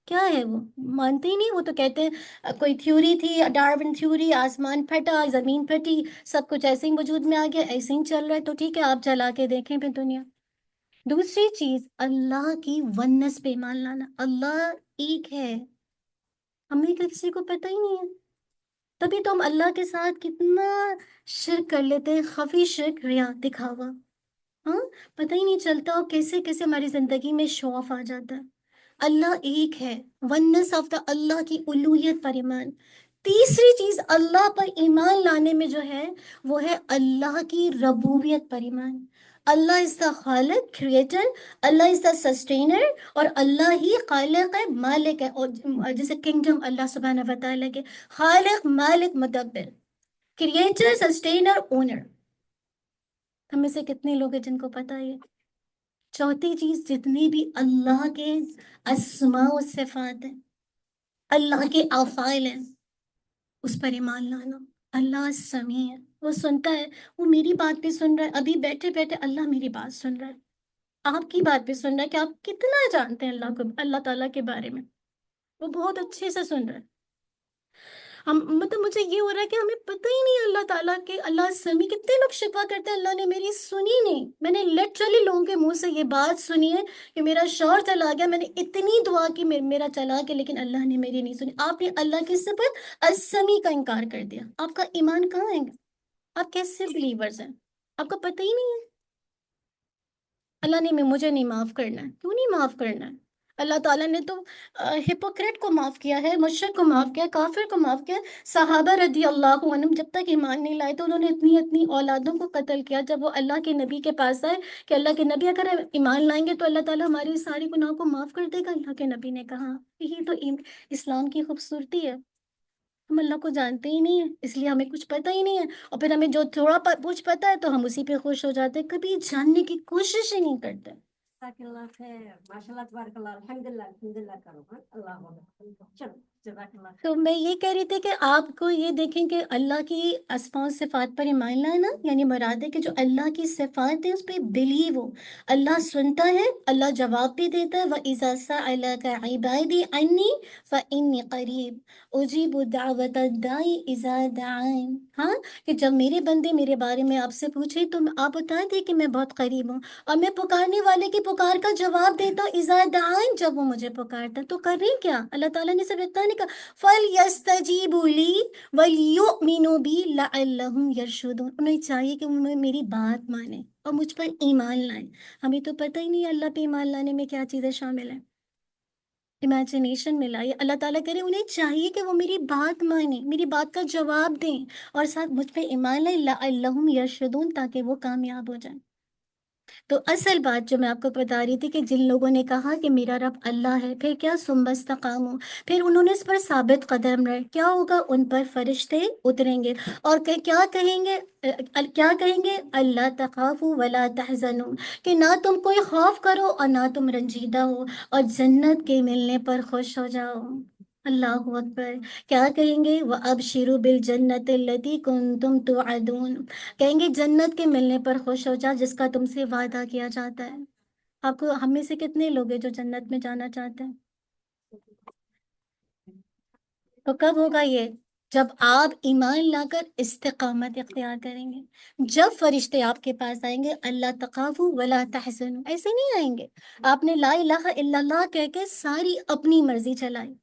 کیا ہے وہ مانتے ہی نہیں. وہ تو کہتے ہیں کوئی تھیوری تھی ڈارون تھیوری آسمان پھٹا زمین پھٹی سب کچھ ایسے ہی وجود میں آ گیا ایسے ہی چل رہا ہے. تو ٹھیک ہے آپ چلا کے دیکھیں پھر دنیا. دوسری چیز اللہ کی ونس پہ ایمان لانا. اللہ ایک ہے ہمیں کسی کو پتہ ہی نہیں ہے. تبھی تو ہم اللہ کے ساتھ کتنا شرک کر لیتے ہیں. خفی شرک ریا دکھاوا ہاں پتہ ہی نہیں چلتا. اور کیسے کیسے ہماری زندگی میں شو آف آ جاتا ہے. اللہ ایک ہے. ونس آف دا اللہ کی الوہیت پر ایمان. تیسری چیز اللہ پر ایمان لانے میں جو ہے وہ ہے اللہ کی ربوبیت پر ایمان. اللہ از دا خالق کریٹر. اللہ از دا سسٹینر. اور اللہ ہی خالق ہے مالک ہے. اور جیسے کنگڈم اللہ سبحانہ و تعالیٰ کے خالق مالک مدبر کریٹر سسٹینر اونر. ہم میں سے کتنے لوگ ہیں جن کو پتہ ہے. چوتھی چیز جتنی بھی اللہ کے اسماء و صفات ہیں اللہ کے افعال ہیں اس پر ایمان لانا. اللہ سمیع ہے وہ سنتا ہے. وہ میری بات بھی سن رہا ہے. ابھی بیٹھے بیٹھے اللہ میری بات سن رہا ہے. آپ کی بات بھی سن رہا ہے کہ آپ کتنا جانتے ہیں اللہ کو اللہ تعالیٰ کے بارے میں. وہ بہت اچھے سے سن رہا ہے. ہم مطلب مجھے یہ ہو رہا ہے کہ ہمیں پتہ ہی نہیں اللہ تعالیٰ کے اللہ سمیع. کتنے لوگ شکوہ کرتے ہیں اللہ نے میری سنی نہیں. میں نے لٹرلی لوگوں کے منہ سے یہ بات سنی ہے کہ میرا شوہر چلا گیا میں نے اتنی دعا کی میرا چلا گیا لیکن اللہ نے میری نہیں سنی. آپ نے اللہ کی صفت السمیع کا انکار کر دیا. آپ کا ایمان کہاں ہے؟ آپ کیسے بلیورز ہیں؟ آپ کو پتہ ہی نہیں ہے. اللہ نے مجھے نہیں معاف کرنا ہے. کیوں نہیں معاف کرنا ہے؟ اللہ تعالیٰ نے تو ہپوکریٹ کو معاف کیا ہے مشرک کو معاف کیا کافر کو معاف کیا. صحابہ رضی اللہ عنہم جب تک ایمان نہیں لائے تو انہوں نے اتنی اولادوں کو قتل کیا. جب وہ اللہ کے نبی کے پاس آئے کہ اللہ کے نبی اگر ایمان لائیں گے تو اللہ تعالیٰ ہماری ساری گناہوں کو معاف کر دے گا. اللہ کے نبی نے کہا یہی تو اسلام کی خوبصورتی ہے. ہم اللہ کو جانتے ہی نہیں ہیں اس لیے ہمیں کچھ پتہ ہی نہیں ہے. اور پھر ہمیں جو تھوڑا کچھ پتہ ہے تو ہم اسی پہ خوش ہو جاتے ہیں. کبھی جاننے کی کوشش ہی نہیں کرتے. جزاک اللہ خیر ماشاء اللہ تبارک اللہ الحمدللہ کرو ہاں اللہ اکبر. چلو جزاک اللہ خیر. تو میں یہ کہہ رہی تھی کہ آپ کو یہ دیکھیں کہ اللہ کی اسماء و صفات پر ایمان لانا یعنی مراد ہے کہ جو اللہ کی صفات ہے اس پہ بلیو ہو. اللہ سنتا ہے اللہ جواب بھی دیتا ہے. وَإِذَا سَأَلَكَ عِبَادِي عَنِّي فَإِنِّي قَرِيبٌ أُجِيبُ دَعْوَةَ الدَّاعِ إِذَا دَعَانِ. ہاں کہ جب میرے بندے میرے بارے میں آپ سے پوچھیں تو آپ بتا دیں کہ میں بہت قریب ہوں اور میں پکارنے والے کی پکار کا جواب دیتا ہوں. اذا دعان جب وہ مجھے پکارتا. تو کر رہی کیا اللہ تعالیٰ نے صرف اتنا نہیں کہا فَلْيَسْتَجِيبُوا لِي وَلْيُؤْمِنُوا بِي لَعَلَّهُمْ يَرْشُدُونَ. انہیں چاہیے کہ وہ میری بات مانیں اور مجھ پر ایمان لائیں. ہمیں تو پتہ ہی نہیں اللہ پہ ایمان لانے میں کیا چیزیں شامل ہیں. امیجنیشن میں لائے. اللہ تعالیٰ کرے انہیں چاہیے کہ وہ میری بات مانیں میری بات کا جواب دیں اور ساتھ مجھ پہ ایمان لائیں لعلہم یرشدون تاکہ وہ کامیاب ہو جائیں. تو اصل بات جو میں آپ کو بتا رہی تھی کہ جن لوگوں نے کہا کہ میرا رب اللہ ہے پھر کیا ثم استقاموا پھر انہوں نے اس پر ثابت قدم رہے کیا ہوگا ان پر فرشتے اتریں گے اور کیا کہیں گے اللہ تخافوا ولا تحزنوا کہ نہ تم کوئی خوف کرو اور نہ تم رنجیدہ ہو اور جنت کے ملنے پر خوش ہو جاؤ. اللہ اکبر. کیا کہیں گے وَأَبْشِرُوا بِالْجَنَّةِ الَّتِي كُنْتُمْ تُوعَدُونَ کہیں گے جنت کے ملنے پر خوش ہو جا جس کا تم سے وعدہ کیا جاتا ہے. آپ کو ہم میں سے کتنے لوگ ہیں جو جنت میں جانا چاہتے ہیں؟ تو کب ہوگا یہ؟ جب آپ ایمان لا کر استقامت اختیار کریں گے. جب فرشتے آپ کے پاس آئیں گے اللہ تخافوا ولا تحزنوا ایسے نہیں آئیں گے. آپ نے لا الہ الا اللہ کہہ کے ساری اپنی مرضی چلائی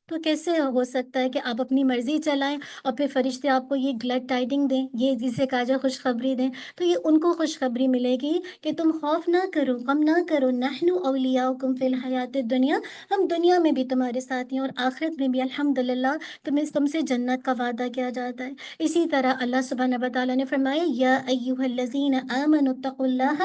تو کیسے ہو سکتا ہے کہ آپ اپنی مرضی چلائیں اور پھر فرشتے آپ کو یہ گلیڈ ٹائڈنگ دیں، یہ جسے کہا جائے خوشخبری دیں؟ تو یہ ان کو خوشخبری ملے گی کہ تم خوف نہ کرو، غم نہ کرو، نحن اولیاؤکم فی الحیات الدنیا، ہم دنیا میں بھی تمہارے ساتھ ہیں اور آخرت میں بھی الحمدللہ تم سے جنت کا وعدہ کیا جاتا ہے۔ اسی طرح اللہ سبحانہ و تعالیٰ نے فرمایا یا ایھا الذین آمنوا اتقوا اللہ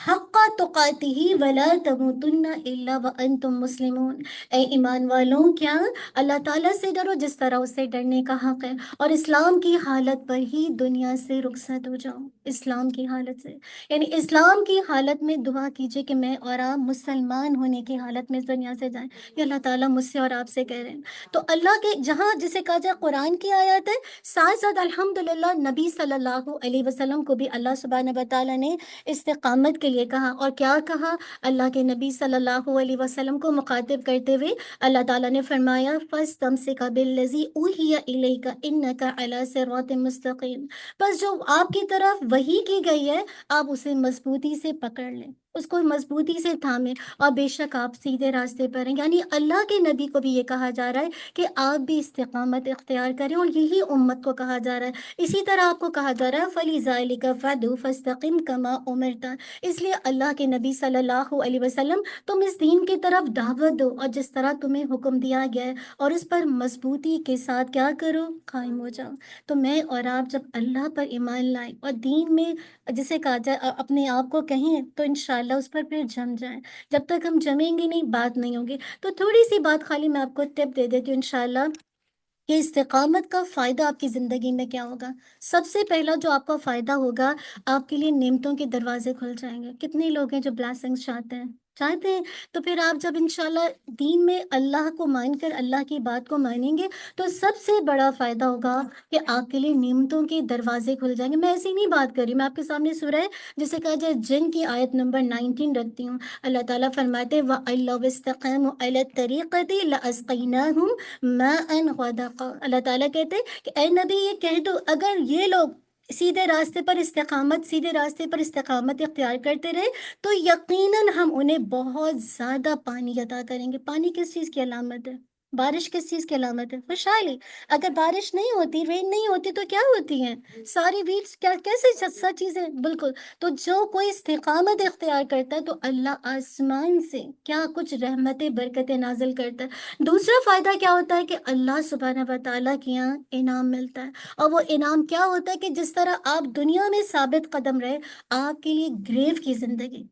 حق تقاتہ ولا تموتن الا وانتم مسلمون، اے ایمان والوں کیا اللہ تعالیٰ سے ڈرو جس طرح اس سے ڈرنے کا حق ہے، اور اسلام کی حالت پر ہی دنیا سے رخصت ہو جاؤ۔ اسلام کی حالت سے یعنی اسلام کی حالت میں دعا کیجئے کہ میں اور آپ مسلمان ہونے کی حالت میں اس دنیا سے جائیں، یہ اللہ تعالیٰ مجھ سے اور آپ سے کہہ رہے ہیں۔ تو اللہ کے جہاں جسے کہا جائے قرآن کی آیت ہے، ساتھ ساتھ الحمدللہ نبی صلی اللہ علیہ وسلم کو بھی اللہ سبحانہ و تعالیٰ نے استقامت کے لیے کہا، اور کیا کہا؟ اللہ کے نبی صلی اللہ علیہ وسلم کو مخاطب کرتے ہوئے اللہ تعالیٰ نے فرمایا فَاسْتَمْسِكَ بِالَّذِي أُوحِيَ إِلَيْكَ إِنَّكَ عَلَى صِرَاطٍ مُسْتَقِيمٍ، بس جو آپ کی طرف وحی کی گئی ہے آپ اسے مضبوطی سے پکڑ لیں، اس کو مضبوطی سے تھامیں، اور بے شک آپ سیدھے راستے پر ہیں۔ یعنی اللہ کے نبی کو بھی یہ کہا جا رہا ہے کہ آپ بھی استقامت اختیار کریں، اور یہی امت کو کہا جا رہا ہے۔ اسی طرح آپ کو کہا جا رہا ہے فَلِذَلِكَ فَادْعُ فَاسْتَقِمْ كَمَا أُمِرْتَ، اس لیے اللہ کے نبی صلی اللہ علیہ وسلم تم اس دین کی طرف دعوت دو، اور جس طرح تمہیں حکم دیا گیا ہے اور اس پر مضبوطی کے ساتھ کیا کرو؟ قائم ہو جاؤ۔ تو میں اور آپ جب اللہ پر ایمان لائیں اور دین میں جسے کہا جائے اپنے آپ کو کہیں تو انشاءاللہ اس پر پھر جم جائیں۔ جب تک ہم جمیں گے نہیں بات نہیں ہوگی۔ تو تھوڑی سی بات خالی میں آپ کو ٹپ دے دیتی ہوں انشاءاللہ کہ استقامت کا فائدہ آپ کی زندگی میں کیا ہوگا۔ سب سے پہلا جو آپ کا فائدہ ہوگا، آپ کے لیے نعمتوں کے دروازے کھل جائیں گے۔ کتنے لوگ ہیں جو بلیسنگز چاہتے ہیں؟ تو پھر آپ جب انشاءاللہ دین میں اللہ کو مان کر اللہ کی بات کو مانیں گے تو سب سے بڑا فائدہ ہوگا کہ آپ کے لیے نعمتوں کے دروازے کھل جائیں گے۔ میں ایسی نہیں بات کر رہی، میں آپ کے سامنے سورہ جسے کہا جائے جن کی آیت نمبر 19 رکھتی ہوں۔ اللہ تعالیٰ فرماتے وَأَن لَوْ اسْتَقَامُوا عَلَى الطَّرِيقَةِ لَأَسْقَيْنَاهُمْ مَاءً غَدَقًا، اللہ تعالیٰ کہتے کہ اے نبی یہ کہہ دو اگر یہ لوگ سیدھے راستے پر استقامت اختیار کرتے رہے تو یقیناً ہم انہیں بہت زیادہ پانی عطا کریں گے۔ پانی کس چیز کی علامت ہے؟ بارش کس چیز کی علامت ہے؟ خوشحالی۔ اگر بارش نہیں ہوتی، رین نہیں ہوتی تو کیا ہوتی ہیں؟ ساری ویڈس کیسے سچ چیزیں بالکل۔ تو جو کوئی استقامت اختیار کرتا ہے تو اللہ آسمان سے کیا کچھ رحمتیں برکتیں نازل کرتا ہے۔ دوسرا فائدہ کیا ہوتا ہے کہ اللہ سبحانہ و تعالیٰ کے یہاں انعام ملتا ہے، اور وہ انعام کیا ہوتا ہے کہ جس طرح آپ دنیا میں ثابت قدم رہے، آپ کے لیے گریو کی زندگی،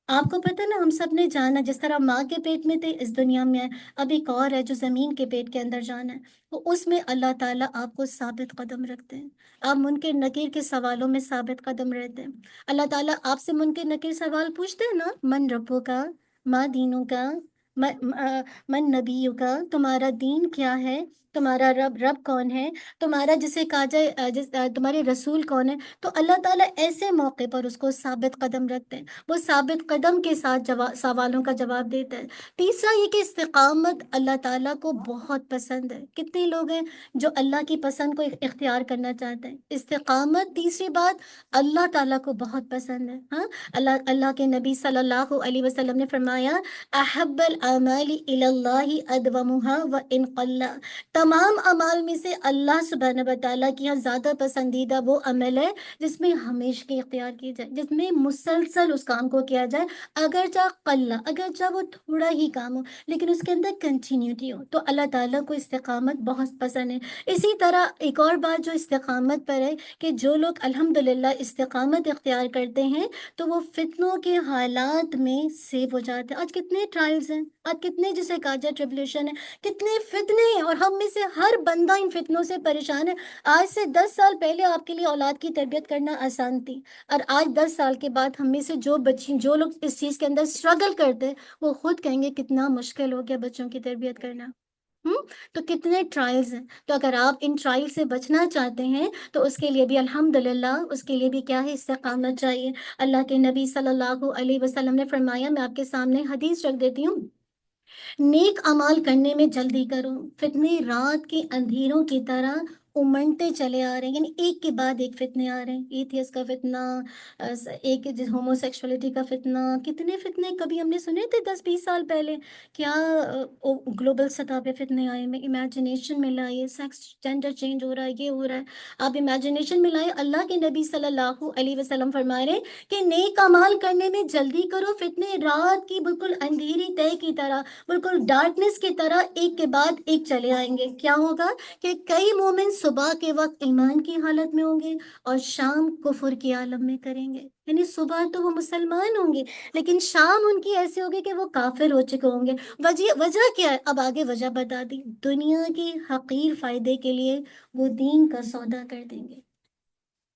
آپ کو پتہ نا ہم سب نے جانا جس طرح ماں کے پیٹ میں تھے اس دنیا میں ہے، اب ایک اور ہے جو زمین کے پیٹ کے اندر جانا ہے، تو اس میں اللہ تعالیٰ آپ کو ثابت قدم رکھتے ہیں۔ آپ منکر نکیر کے سوالوں میں ثابت قدم رہتے ہیں۔ اللہ تعالیٰ آپ سے منکر نکیر سوال پوچھتے ہیں نا، من ربو کا، ماں دینوں کا، من نبیوں کا، تمہارا دین کیا ہے، تمہارا رب کون ہے، تمہارا جسے کہا جائے تمہارے رسول کون ہے، تو اللہ تعالیٰ ایسے موقع پر اس کو ثابت قدم رکھتے ہیں، وہ ثابت قدم کے ساتھ سوالوں کا جواب دیتا ہے۔ تیسرا یہ کہ استقامت اللہ تعالیٰ کو بہت پسند ہے۔ کتنے لوگ ہیں جو اللہ کی پسند کو اختیار کرنا چاہتے ہیں؟ استقامت تیسری بات اللہ تعالیٰ کو بہت پسند ہے۔ ہاں، اللہ کے نبی صلی اللہ علیہ وسلم نے فرمایا احب الاعمال الی اللہ ادومها وان قل، تمام اعمال میں سے اللہ سبحانہ و تعالیٰ کی یہاں زیادہ پسندیدہ وہ عمل ہے جس میں ہمیشہ اختیار کی جائے، جس میں مسلسل اس کام کو کیا جائے، اگرچہ وہ تھوڑا ہی کام ہو لیکن اس کے اندر کنٹینیوٹی ہو، تو اللہ تعالیٰ کو استقامت بہت پسند ہے۔ اسی طرح ایک اور بات جو استقامت پر ہے کہ جو لوگ الحمدللہ استقامت اختیار کرتے ہیں تو وہ فتنوں کے حالات میں سیو ہو جاتے ہیں۔ آج کتنے ٹرائلز ہیں، آج کتنے جسے کہا جائے ٹریبلیشن ہے، کتنے فتنے ہیں، اور ہم میں سے ہر بندہ ان فتنوں سے پریشان ہے۔ آج سے 10 سال پہلے آپ کے لیے اولاد کی تربیت کرنا آسان تھی، اور آج 10 سال کے بعد ہم میں سے جو لوگ اس چیز کے اندر اسٹرگل کرتے وہ خود کہیں گے کتنا مشکل ہو گیا بچوں کی تربیت کرنا۔ تو کتنے ٹرائلز ہیں، تو اگر آپ ان ٹرائل سے بچنا چاہتے ہیں تو اس کے لیے بھی الحمدللہ اس کے لیے بھی کیا ہے، استقامت چاہیے۔ اللہ کے نبی صلی اللہ علیہ وسلم نے فرمایا، میں آپ کے سامنے حدیث رکھ دیتی ہوں، نیک اعمال کرنے میں جلدی کرو، فتنے رات کے اندھیروں کی طرح امنڈتے چلے آ رہے ہیں، یعنی ایک کے بعد ایک فتنے آ رہے ہیں، ایتھیس کا فتنہ، ایک ہومو سیکشولیٹی کا فتنہ، کتنے فتنے کبھی ہم نے سنے تھے 10-20 سال پہلے، کیا گلوبل سطح پہ فتنے آئے میں امیجنیشن میں لائے، سیکس جینڈر چینج ہو رہا ہے، یہ ہو رہا ہے، آپ امیجنیشن میں لائے۔ اللہ کے نبی صلی اللہ علیہ وسلم فرما رہے کہ نیک اعمال کرنے میں جلدی کرو، فتنے رات کی بالکل اندھیری طے کی طرح، بالکل ڈارکنس کی طرح ایک کے بعد ایک چلے آئیں گے۔ کیا ہوگا کہ کئی مومن صبح کے وقت ایمان کی حالت میں ہوں گے اور شام کفر کی عالم میں کریں گے، یعنی صبح تو وہ مسلمان ہوں گے لیکن شام ان کی ایسی ہوگی کہ وہ کافر ہو چکے ہوں گے۔ وجہ کیا ہے؟ اب آگے وجہ بتا دی، دنیا کے حقیر فائدے کے لیے وہ دین کا سودا کر دیں گے۔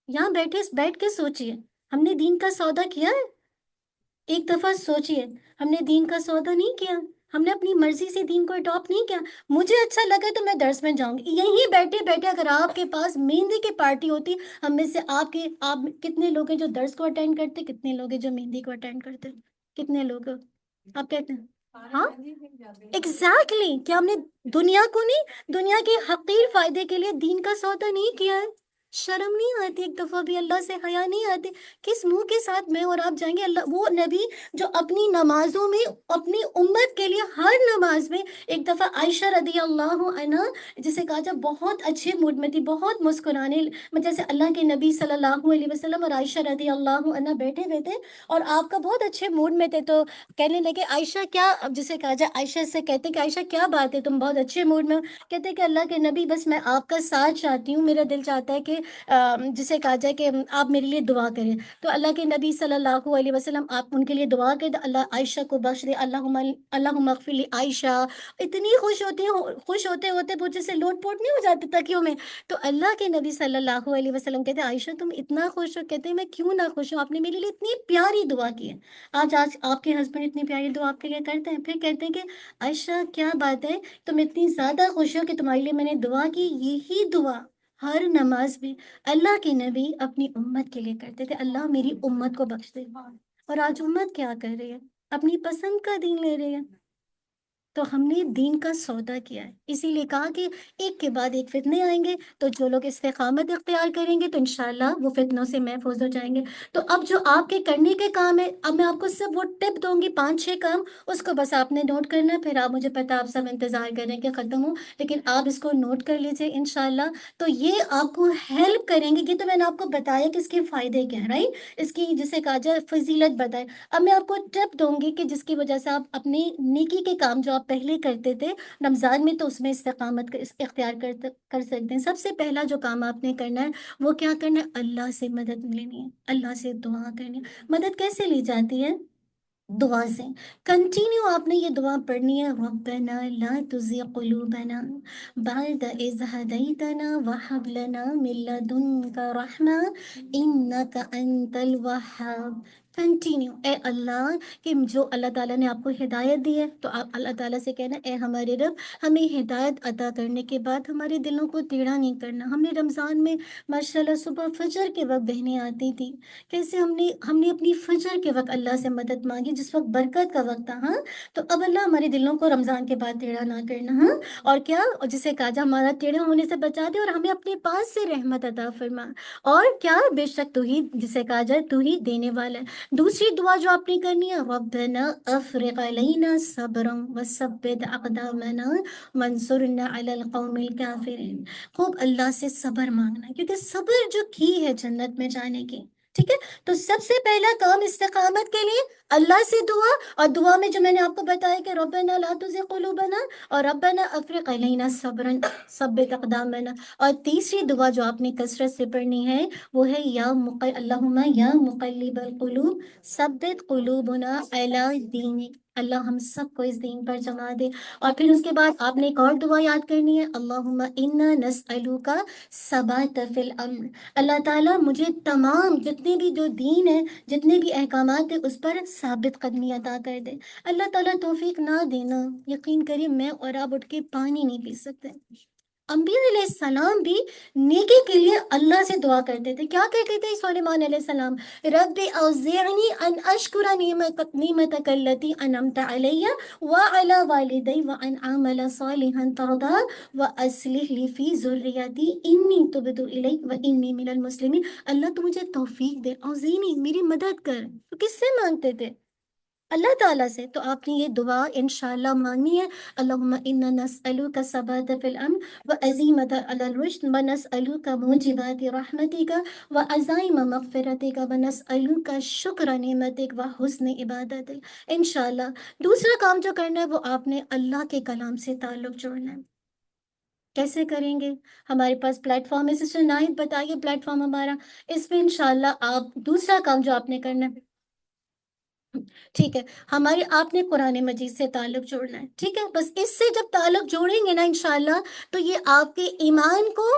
یہاں بیٹھ کے سوچئے، ہم نے دین کا سودا کیا ہے؟ ایک دفعہ سوچئے، ہم نے دین کا سودا نہیں کیا، ہم نے اپنی مرضی سے دین کو اڈاپٹ نہیں کیا۔ مجھے اچھا لگا تو میں درس میں جاؤں گی، یہیں بیٹھے بیٹھے اگر آپ کے پاس مہندی کی پارٹی ہوتی، ہم میں سے آپ کتنے لوگ ہیں جو درس کو اٹینڈ کرتے، کتنے لوگ ہیں جو مہندی کو اٹینڈ کرتے، کتنے لوگ ہیں؟ آپ کہتے ہیں ہاں ایگزیکٹلی، کیا ہم نے دنیا کو نہیں، دنیا کے حقیر فائدے کے لیے دین کا سودا نہیں کیا ہے؟ شرم نہیں آتی ایک دفعہ بھی؟ اللہ سے حیا نہیں آتی؟ کس منہ کے ساتھ میں اور آپ جائیں گے؟ اللہ وہ نبی جو اپنی نمازوں میں اپنی امت کے لیے ہر نماز میں، ایک دفعہ عائشہ رضی اللہ عنہ جسے کہا جائے بہت اچھے موڈ میں تھی، بہت مسکرانے، جیسے اللہ کے نبی صلی اللہ علیہ وسلم اور عائشہ رضی اللہ عنہ بیٹھے ہوئے تھے اور آپ کا بہت اچھے موڈ میں تھے، تو کہنے لگے عائشہ کیا، اب جسے کہا جائے عائشہ سے کہتے کہ عائشہ کیا بات ہے، تم بہت اچھے موڈ میں ہو؟ کہتے کہ اللہ کے نبی بس میں آپ کا ساتھ چاہتی ہوں، میرا دل چاہتا ہے کہ جسے کہا جائے کہ آپ میرے لیے دعا کریں۔ تو اللہ کے نبی صلی اللہ علیہ وسلم آپ ان کے لیے دعا کریں، اللہ عائشہ کو بخش دے، اللہم اغفر لی عائشہ۔ اتنی خوش ہوتے ہوتے وہ جیسے لوٹ پوٹ نہیں ہو جاتے تکیوں میں، تو اللہ کے نبی صلی اللہ علیہ وسلم کہتے ہیں عائشہ تم اتنا خوش ہو؟ کہتے ہیں میں کیوں نہ خوش ہوں، آپ نے میرے لیے اتنی پیاری دعا کی ہے۔ آج آپ کے ہسبینڈ اتنی پیاری دعا آپ کے لیے کرتے ہیں، پھر کہتے ہیں کہ عائشہ کیا بات ہے، تم اتنی زیادہ خوش ہو کہ تمہارے لیے میں نے دعا کی۔ یہی دعا ہر نماز میں اللہ کے نبی اپنی امت کے لیے کرتے تھے، اللہ میری امت کو بخش دے۔ اور آج امت کیا کر رہی ہے؟ اپنی پسند کا دین لے رہی ہے۔ تو ہم نے دین کا سودا کیا ہے، اسی لیے کہا کہ ایک کے بعد ایک فتنے آئیں گے، تو جو لوگ استقامت اختیار کریں گے تو انشاءاللہ وہ فتنوں سے محفوظ ہو جائیں گے۔ تو اب جو آپ کے کرنے کے کام ہے، اب میں آپ کو سب وہ ٹپ دوں گی 5-6 کام، اس کو بس آپ نے نوٹ کرنا ہے، پھر آپ مجھے پتا آپ سب انتظار کریں کہ ختم ہو، لیکن آپ اس کو نوٹ کر لیجئے انشاءاللہ۔ تو یہ آپ کو ہیلپ کریں گے، یہ تو میں نے آپ کو بتایا کہ اس کے فائدے کیا ہیں، رائٹ، اس کی جسے کہا جائے فضیلت بتائے۔ اب میں آپ کو ٹپ دوں گی کہ جس کی وجہ سے آپ اپنے نیکی کے کام جو آپ پہلے کرتے تھے رمضان میں، تو اس میں استقامت اختیار کر سکتے ہیں۔ سب سے پہلا جو کام آپ نے کرنا ہے وہ کیا کرنا ہے؟ اللہ سے مدد لینی ہے، اللہ سے دعا کرنی ہے۔ مدد کیسے لی جاتی ہے؟ دعا سے۔ کنٹینیو آپ نے یہ دعا پڑھنی ہے، ربنا لا تزغ قلوبنا بعد اذ ہدیتنا وہب لنا من لدنک رحمہ انک انت الوہاب۔ کنٹینیو، اے اللہ، کہ جو اللہ تعالیٰ نے آپ کو ہدایت دی ہے تو آپ اللہ تعالیٰ سے کہنا اے ہمارے رب، ہمیں ہدایت عطا کرنے کے بعد ہمارے دلوں کو ٹیڑھا نہیں کرنا۔ ہم نے رمضان میں ماشاءاللہ صبح فجر کے وقت بہنیں آتی تھی، کیسے ہم نے اپنی فجر کے وقت اللہ سے مدد مانگی جس وقت برکت کا وقت تھا، ہاں، تو اب اللہ ہمارے دلوں کو رمضان کے بعد ٹیڑھا نہ کرنا، ہاں، اور کیا، اور جسے کہا جا ہمارا ٹیڑھے ہونے سے بچا دے اور ہمیں اپنے پاس سے رحمت عطا فرما، اور کیا، بے شک تو ہی، جسے کہا جائے تو ہی دینے والا ہے۔ دوسری دعا جو آپ نے کرنی ہے، ربنا افرغ علینا صبرا وثبت اقدامنا وانصرنا علی القوم الکافرین۔ خوب اللہ سے صبر مانگنا ہے، کیونکہ صبر جو کی ہے جنت میں جانے کی، ٹھیک ہے۔ تو سب سے پہلا کام استقامت کے لیے اللہ سے دعا، اور دعا میں جو میں نے آپ کو بتایا کہ ربنا لا تزغ قلوبنا اور ربنا افرغ علینا صبرا ثبت اقدامنا، اور تیسری دعا جو آپ نے کثرت سے پڑھنی ہے وہ ہے اللہم یا مقلب القلوب ثبت قلوبنا علی دینک، اللہ ہم سب کو اس دین پر جما دے۔ اور پھر اس کے بعد آپ نے ایک اور دعا یاد کرنی ہے، اللہم انا نسألک ثبات فی الامر، اللہ تعالیٰ مجھے تمام جتنے بھی جو دین ہے، جتنے بھی احکامات ہیں، اس پر ثابت قدمی عطا کر دے۔ اللہ تعالیٰ توفیق نہ دینا، یقین کریے میں اور آپ اٹھ کے پانی نہیں پی سکتے، انبیاء علیہ السلام بھی نیکی کے لیے اللہ سے دعا کرتے تھے. کیا کہتے تھے سلیمان علیہ السلام؟ رب اوزعنی ان اشکر نعمتک التی انعمت علی وعلی والدی وان اعمل صالحا ترضاه واصلح لی فی ذریتی انی تبت الیک وانی من المسلمین. اللہ تو مجھے توفیق دے، اوزینی میری مدد کر. تو کس سے مانگتے تھے؟ اللہ تعالیٰ سے. تو آپ نے یہ دعا انشاءاللہ مانگنی ہے. اللہم انا نسألوک ثبات فی الامر وعزیمت علی الرشد ونسألوک موجبات رحمتک وعزائم مغفرتک ونسألوک شکر نعمتک وحسن عبادتک. انشاءاللہ دوسرا کام جو کرنا ہے وہ آپ نے اللہ کے کلام سے تعلق جوڑنا ہے. کیسے کریں گے؟ ہمارے پاس پلیٹ فارم ہے. سسٹر نائن بتائیے پلیٹ فارم ہمارا. اس میں انشاءاللہ آپ دوسرا کام جو آپ نے کرنا ہے، ٹھیک ہے، ہماری آپ نے قرآن مجید سے تعلق جوڑنا ہے. ٹھیک ہے، بس اس سے جب تعلق جوڑیں گے نا انشاءاللہ تو یہ آپ کے ایمان کو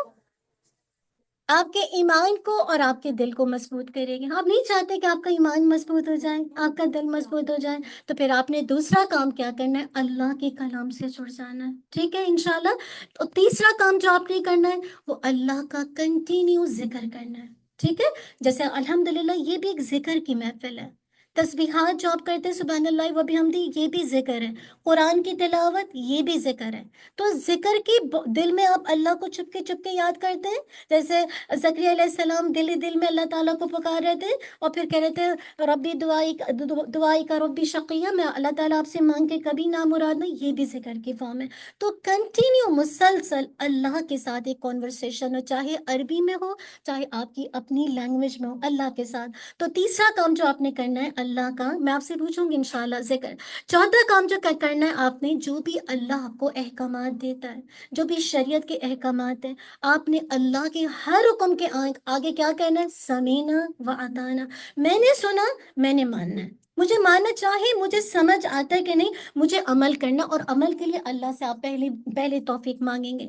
اور آپ کے دل کو مضبوط کرے گی. آپ نہیں چاہتے کہ آپ کا ایمان مضبوط ہو جائے، آپ کا دل مضبوط ہو جائے، تو پھر آپ نے دوسرا کام کیا کرنا ہے؟ اللہ کے کلام سے جڑ جانا ہے. ٹھیک ہے انشاءاللہ. تو تیسرا کام جو آپ نے کرنا ہے وہ اللہ کا کنٹینیو ذکر کرنا ہے. ٹھیک ہے، جیسے الحمدللہ یہ بھی ایک ذکر کی محفل ہے. تسبیحات جو آپ کرتے ہیں سبحان اللہ و بحمدہ، یہ بھی ذکر ہے. قرآن کی تلاوت یہ بھی ذکر ہے. تو ذکر کی دل میں آپ اللہ کو چھپ کے یاد کرتے ہیں. جیسے زکریا علیہ السلام دل ہی دل میں اللہ تعالیٰ کو پکار رہے تھے اور پھر کہہ رہے تھے ربی دعائی کا ربی شقیہ، میں اللہ تعالیٰ آپ سے مانگ کے کبھی نامراد نہیں. یہ بھی ذکر کی فارم ہے. تو کنٹینیو مسلسل اللہ کے ساتھ ایک کانورسیشن ہو، چاہے عربی میں ہو چاہے آپ کی اپنی لینگویج میں ہو، اللہ کے ساتھ. تو تیسرا کام جو آپ نے کرنا ہے اللہ کا، میں آپ سے پوچھوں گی انشاءاللہ ذکر. چوتھا کام جو کرنا ہے آپ نے، جو بھی اللہ آپ کو احکامات دیتا ہے، جو بھی شریعت کے احکامات ہیں، آپ نے اللہ کے ہر حکم کے آگے کیا کہنا ہے؟ سمینا و اطانا. میں نے سنا، میں نے ماننا ہے. مجھے ماننا چاہے مجھے سمجھ آتا ہے کہ نہیں، مجھے عمل کرنا، اور عمل کے لیے اللہ سے آپ پہلے توفیق مانگیں گے.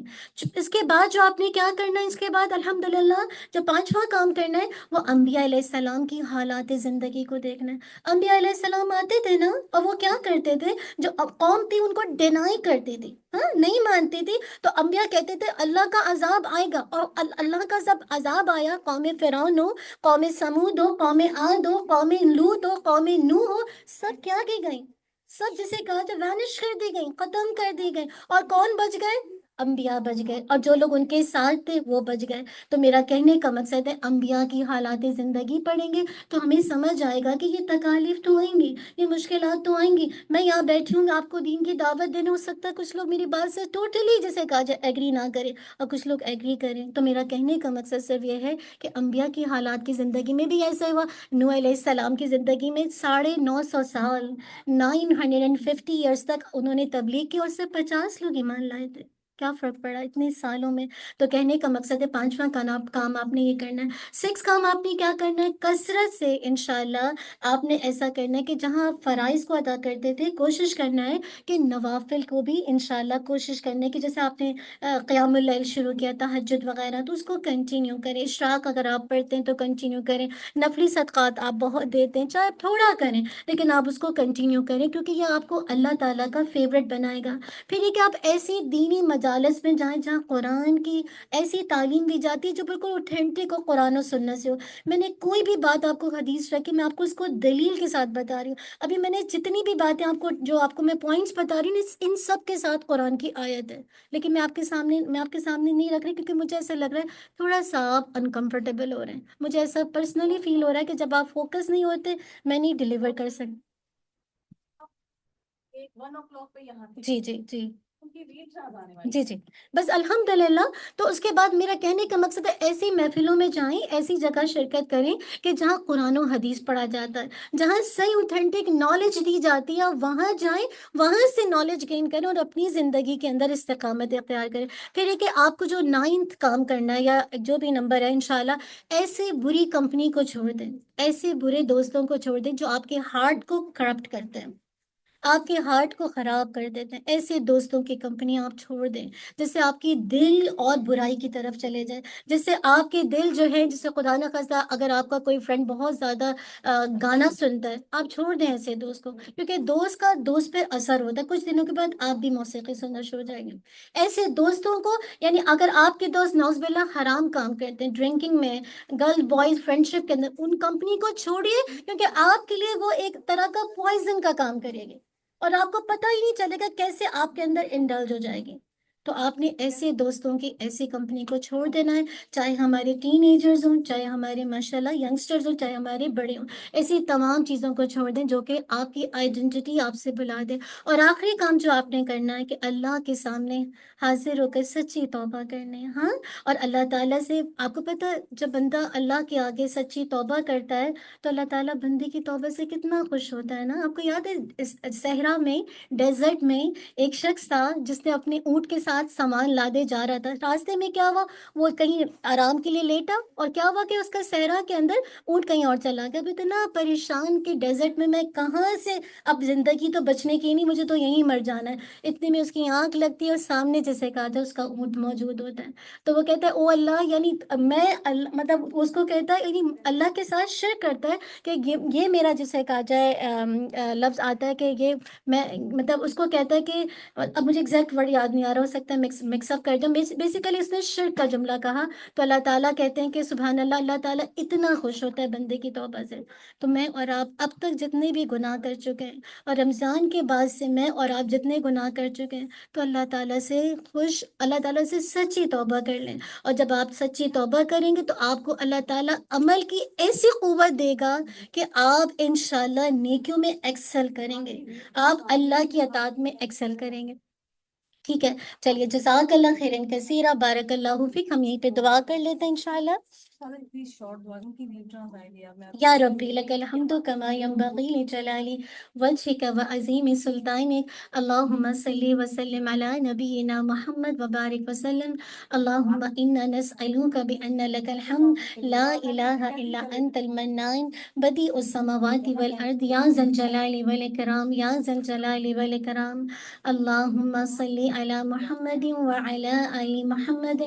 اس کے بعد جو آپ نے کیا کرنا ہے، اس کے بعد الحمدللہ جو پانچواں کام کرنا ہے وہ انبیاء علیہ السلام کی حالات زندگی کو دیکھنا ہے. انبیاء علیہ السلام آتے تھے نا، اور وہ کیا کرتے تھے؟ جو قوم تھی ان کو ڈینائی کرتی تھی، نہیں مانتی تھی. تو انبیاء کہتے تھے اللہ کا عذاب آئے گا، اور اللہ کا جب عذاب آیا، قوم فرعون ہو، قوم سمود ہو، قوم عاد ہو، قوم لوط ہو، قوم نوح ہو، سب کیا کی گئی؟ سب جسے کہا جائے وینش کر دی گئی، ختم کر دی گئی. اور کون بچ گئے؟ انبیاء بچ گئے، اور جو لوگ ان کے ساتھ تھے وہ بچ گئے. تو میرا کہنے کا مقصد ہے انبیاء کی حالات زندگی پڑھیں گے تو ہمیں سمجھ آئے گا کہ یہ تکالیف تو آئیں گی، یہ مشکلات تو آئیں گی. میں یہاں بیٹھی ہوں آپ کو دین کی دعوت دینے، ہو سکتا ہے کچھ لوگ میری بات سے ٹوٹلی جسے کہا جائے ایگری نہ کریں اور کچھ لوگ ایگری کریں. تو میرا کہنے کا مقصد صرف یہ ہے کہ انبیاء کی حالات کی زندگی میں بھی ایسا ہوا. نوح علیہ السلام کی زندگی میں 950 سال 950 ایئرس تک انہوں نے تبلیغ کی اور صرف 50 لوگ ایمان لائے تھے. کیا فرق پڑا اتنے سالوں میں؟ تو کہنے کا مقصد ہے پانچواں کام آپ نے یہ کرنا ہے. 6 کام آپ نے کیا کرنا ہے؟ کثرت سے انشاءاللہ آپ نے ایسا کرنا ہے کہ جہاں آپ فرائض کو ادا کرتے تھے، کوشش کرنا ہے کہ نوافل کو بھی انشاءاللہ کوشش کرنے کی، جیسے آپ نے قیام اللیل شروع کیا، تہجد وغیرہ، تو اس کو کنٹینیو کریں. اشراق اگر آپ پڑھتے ہیں تو کنٹینیو کریں. نفلی صدقات آپ بہت دیتے ہیں، چاہے تھوڑا کریں لیکن آپ اس کو کنٹینیو کریں، کیونکہ یہ آپ کو اللہ تعالیٰ کا فیوریٹ بنائے گا. پھر یہ کہ آپ ایسی دینی مجالس میں جائیں جہاں قرآن کی ایسی تعلیم دی جاتی ہے جو بالکل اوتھینٹک ہو، قرآن و سنت سے ہو. میں نے کوئی بھی بات آپ کو حدیث رکھی، میں آپ کو اس کو دلیل کے ساتھ بتا رہی ہوں. ابھی میں نے جتنی بھی باتیں آپ کو میں پوائنٹس بتا رہی ہوں، ان سب کے ساتھ قرآن کی آیت ہے. لیکن میں آپ کے سامنے نہیں رکھ رہی، کیونکہ مجھے ایسا لگ رہا ہے تھوڑا سا آپ انکمفرٹیبل ہو رہے ہیں. مجھے ایسا پرسنلی فیل ہو رہا ہے کہ جب آپ فوکس نہیں ہوتے میں نہیں ڈیلیور کر سکتی. 1 o'clock پہ یہاں جی جی بس الحمدللہ. تو اس کے بعد میرا کہنے کا مقصد ہے ایسی محفلوں میں جائیں، ایسی جگہ شرکت کریں کہ جہاں قرآن و حدیث پڑھا جاتا ہے، جہاں صحیح اوتھینٹک نالج دی جاتی ہے، وہاں جائیں، وہاں سے نالج گین کریں اور اپنی زندگی کے اندر استقامت اختیار کریں. پھر یہ کہ آپ کو جو 9th کام کرنا ہے یا جو بھی نمبر ہے انشاءاللہ، ایسے بری کمپنی کو چھوڑ دیں، ایسے برے دوستوں کو چھوڑ دیں جو آپ کے ہارٹ کو کرپٹ کرتے ہیں. آپ کے ہارٹ کو خراب کر دیتے ہیں۔ ایسے دوستوں کی کمپنی آپ چھوڑ دیں جس سے آپ کی دل اور برائی کی طرف چلے جائے، جس سے آپ کے دل جو ہے، جس سے خدا نہ خواستہ اگر آپ کا کوئی فرینڈ بہت زیادہ گانا سنتا ہے، آپ چھوڑ دیں ایسے دوست کو، کیونکہ دوست کا دوست پہ اثر ہوتا ہے، کچھ دنوں کے بعد آپ بھی موسیقی سننا شروع ہو جائیں گے۔ ایسے دوستوں کو، یعنی اگر آپ کے دوست نوز باللہ حرام کام کرتے ہیں، ڈرنکنگ میں، گرل بوائز فرینڈ شپ کے اندر، ان کمپنی کو چھوڑیے، کیونکہ آپ کے لیے وہ ایک طرح کا پوائزن کا کام کرے گی اور آپ کو پتہ ہی نہیں چلے گا کیسے آپ کے اندر انڈلج ہو جائے گی۔ تو آپ نے ایسے دوستوں کی، ایسی کمپنی کو چھوڑ دینا ہے، چاہے ہمارے ٹین ایجرز ہوں، چاہے ہمارے ماشاءاللہ ینگسٹرز ہوں، چاہے ہمارے بڑے ہوں، ایسی تمام چیزوں کو چھوڑ دیں جو کہ آپ کی آئیڈینٹی آپ سے بلا دے۔ اور آخری کام جو آپ نے کرنا ہے کہ اللہ کے سامنے حاضر ہو کر سچی توبہ کرنے، ہاں، اور اللہ تعالیٰ سے، آپ کو پتہ ہے جب بندہ اللہ کے آگے سچی توبہ کرتا ہے تو اللہ تعالیٰ بندے کی توبہ سے کتنا خوش ہوتا ہے نا۔ آپ کو یاد ہے اس صحرا میں، ڈیزرٹ میں ایک شخص تھا جس نے اپنے اونٹ کے ساتھ سامان لادے جا رہا تھا، راستے میں کیا ہوا، وہ کہیں آرام کے لیے لیٹا اور کیا ہوا کہ اس کا صحرا کے اندر اونٹ کہیں اور چلا گیا۔ اب اتنا پریشان کہ ڈیزرٹ میں کہاں سے، اب زندگی تو بچنے کی نہیں، مجھے تو یہیں مر جانا ہے، اتنے میں اس کی آنکھ لگتی ہے اور سامنے جیسے کہا تھا اس کا اونٹ موجود ہوتا ہے۔ تو وہ کہتا ہے او اللہ، یعنی میں مطلب اس کو کہتا ہے، یعنی اللہ کے ساتھ شرک کرتا ہے کہ یہ میرا، جسے کہا جائے لفظ آتا ہے کہ یہ میں، مطلب اس کو کہتا ہے کہ، اب مجھے ایگزیکٹ ورڈ یاد نہیں آ رہا، ہو سکتا ہے مکس اپ کر دوں، بیسیکلی اس نے شرک کا جملہ کہا۔ تو اللہ تعالیٰ کہتے ہیں کہ سبحان اللہ، اللہ تعالیٰ اتنا خوش ہوتا ہے بندے کی توبہ سے۔ تو میں اور آپ اب تک جتنے بھی گناہ کر چکے ہیں، اور رمضان کے بعد سے میں اور آپ جتنے گناہ کر چکے ہیں، تو اللہ تعالیٰ سے خوش، اللہ تعالیٰ سے سچی توبہ کر لیں۔ اور جب آپ سچی توبہ کریں گے تو آپ کو اللہ تعالیٰ عمل کی ایسی قوت دے گا کہ آپ انشاءاللہ نیکیوں میں ایکسل کریں گے، آپ اللہ کی اطاعت میں ایکسل کریں گے۔ ٹھیک ہے، چلیے، جزاک اللہ خیرن کثیرہ، بارک اللہ فیک، ہم یہیں پہ دعا کر لیتے ہیں انشاءاللہ۔ یا ربی لک الحمد کما ینبغی لجلال وجهک وعظیم سلطانک، اللہم صلی وسلم علی نبینا محمد وبارک وسلم، اللہم انا نسألوک بأن لک الحمد لا الہ الا انت المنان بدیع السماوات والارض یا ذا الجلال والاکرام، یا ذا الجلال والاکرام، اللہم صلی علی محمد وعلی آل محمد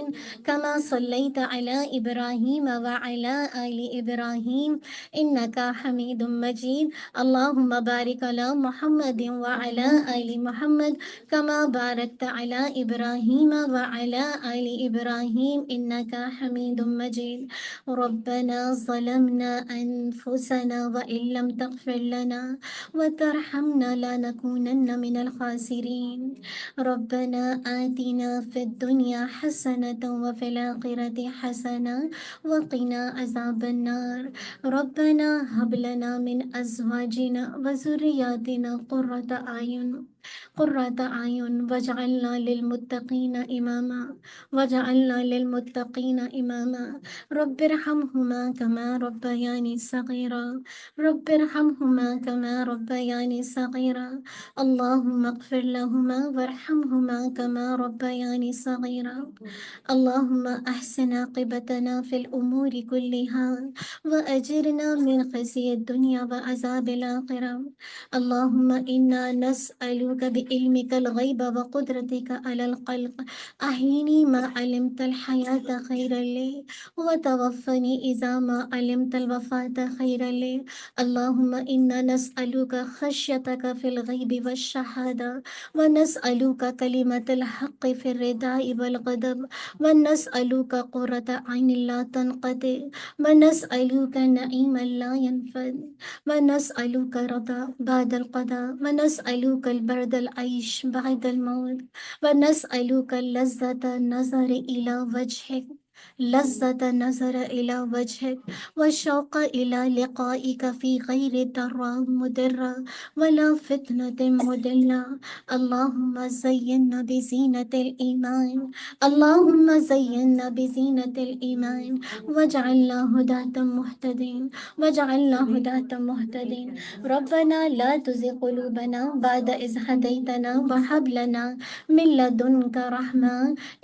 کما صلیت علی ابراہیم وعلی آل ابراہیم انک حمید مجید، اللہم بارک علی محمد وعلی آل محمد کما بارکت علی ابراہیم وعلی آل ابراہیم انک حمید مجید۔ ربنا ظلمنا انفسنا وان لم تغفر لنا وترحمنا لنكونن من الخاسرین۔ ربنا آتنا في الدنيا حسنة وفي الآخرة حسنة وقنا عذاب النار۔ ربنا هب لنا من أزواجنا وذرياتنا قرة أعين واجعلنا للمتقين إماما، واجعلنا للمتقين إماما۔ رب ارحمهما كما ربياني صغيرا، رب ارحمهما كما ربياني صغيرا، اللهم اغفر لهما وارحمهما كما ربياني صغيرا، اللهم احسن عاقبتنا في الأمور كلها وأجرنا من خزي الدنيا وعذاب الآخرة، اللهم إنا نسألك بعلمك الغيب وقدرتك على الخلق، أحيني ما علمت الحياة خيرا لي وتوفني إذا ما علمت الوفاة خيرا لي، اللهم إنا نسألك خشيتك في الغيب والشهادة، ونسألك كلمة الحق في الرداء والغضب، ونسألك قرة عين لا تنقطع، ونسألك نعيما لا ينفد، ونسألك رضا بعد القضاء، ونسألك البرد العيش بعد الموت، ونسألك لذة النظر إلى وجهك، لذة النظر إلى وجهك، والشوق إلى لقائك في غير ضراء مضرة ولا فتنة مضلة، اللهم زينا بزينة الإيمان، اللهم زينا بزينة الإيمان، واجعلنا هداة مهتدين، واجعلنا هداة مهتدين، ربنا لا تزغ قلوبنا بعد إذ هديتنا وهب لنا من لدنك رحمة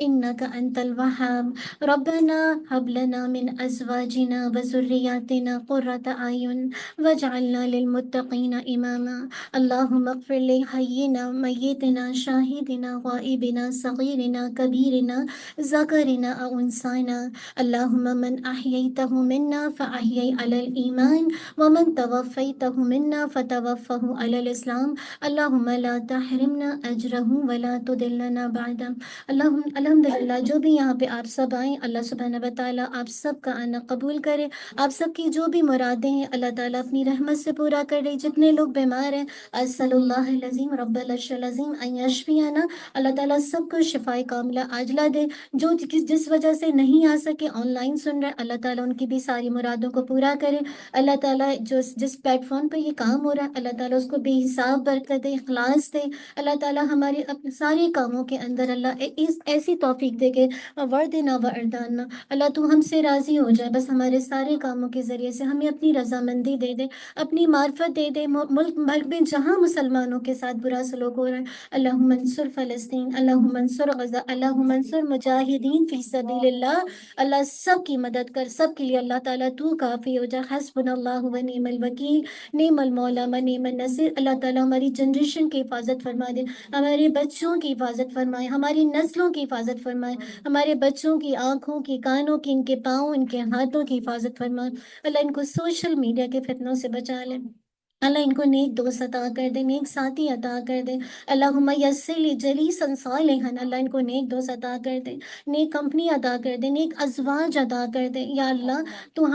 إنك أنت الوهاب، رب ربنا هب لنا من أزواجنا وذرياتنا قرة أعين واجعلنا للمتقين إماما اللهم اغفر لحينا ميتنا شاهدنا غائبنا صغيرنا كبيرنا ذكرنا أو أنثانا اللهم من أحييته منا فأحيي على الإيمان ومن توفيته منا فتوفه على الإسلام اللهم لا تحرمنا أجره ولا تضلنا بعده الحمدللہ جو بھی یہاں پہ آپ سب آئیں اللہ سبحانہ و تعالیٰ آپ سب کا آنا قبول کرے. آپ سب کی جو بھی مرادیں ہیں اللہ تعالیٰ اپنی رحمت سے پورا کرے. جتنے لوگ بیمار ہیں اسأل اللہ العظیم رب العرش العظیم ان یشفینا اللہ تعالیٰ سب کو شفاء کاملہ عاجلہ دے. جو جس وجہ سے نہیں آ سکے آن لائن سن رہے اللہ تعالیٰ ان کی بھی ساری مرادوں کو پورا کرے. اللہ تعالیٰ جس پلیٹ فارم پہ یہ کام ہو رہا ہے اللہ تعالیٰ اس کو بے حساب برکت دے اخلاص دے. اللہ تعالیٰ ہمارے اپنے سارے کاموں کے اندر اللہ ایسی توفیق دے کہ وردنا وردانا اللہ تو ہم سے راضی ہو جائے. بس ہمارے سارے کاموں کے ذریعے سے ہمیں اپنی رضامندی دے دے اپنی معرفت دے دے. ملک بھر میں جہاں مسلمانوں کے ساتھ برا سلوک ہو رہا ہے اللہم انصر فلسطین اللہم انصر غزہ اللہم انصر مجاہدین فی سبیل اللہ. اللہ سب کی مدد کر سب کے لیے اللہ تعالیٰ تو کافی ہو جائے. حسبنا اللہ و نعم الوکیل نعم المولا و نعم النصیر. اللہ تعالیٰ ہماری جنریشن کی حفاظت فرما دے ہمارے بچوں کی حفاظت فرمائے ہماری نسلوں کی حفاظت فرمائے ہمارے بچوں کی آنکھوں کی کانوں کی ان کے پاؤں ان کے ہاتھوں کی حفاظت فرمائے. اللہ ان کو سوشل میڈیا کے فتنوں سے بچا لے. اللہ ان کو نیک دوست عطا کر دے نیک ساتھی عطا کر دے. اللہم یسر لی جلیسا صالحا اللہ ان کو نیک دوست عطا کر دے نیک کمپنی عطا کر دے نیک ازواج عطا کر دے. یا اللہ تو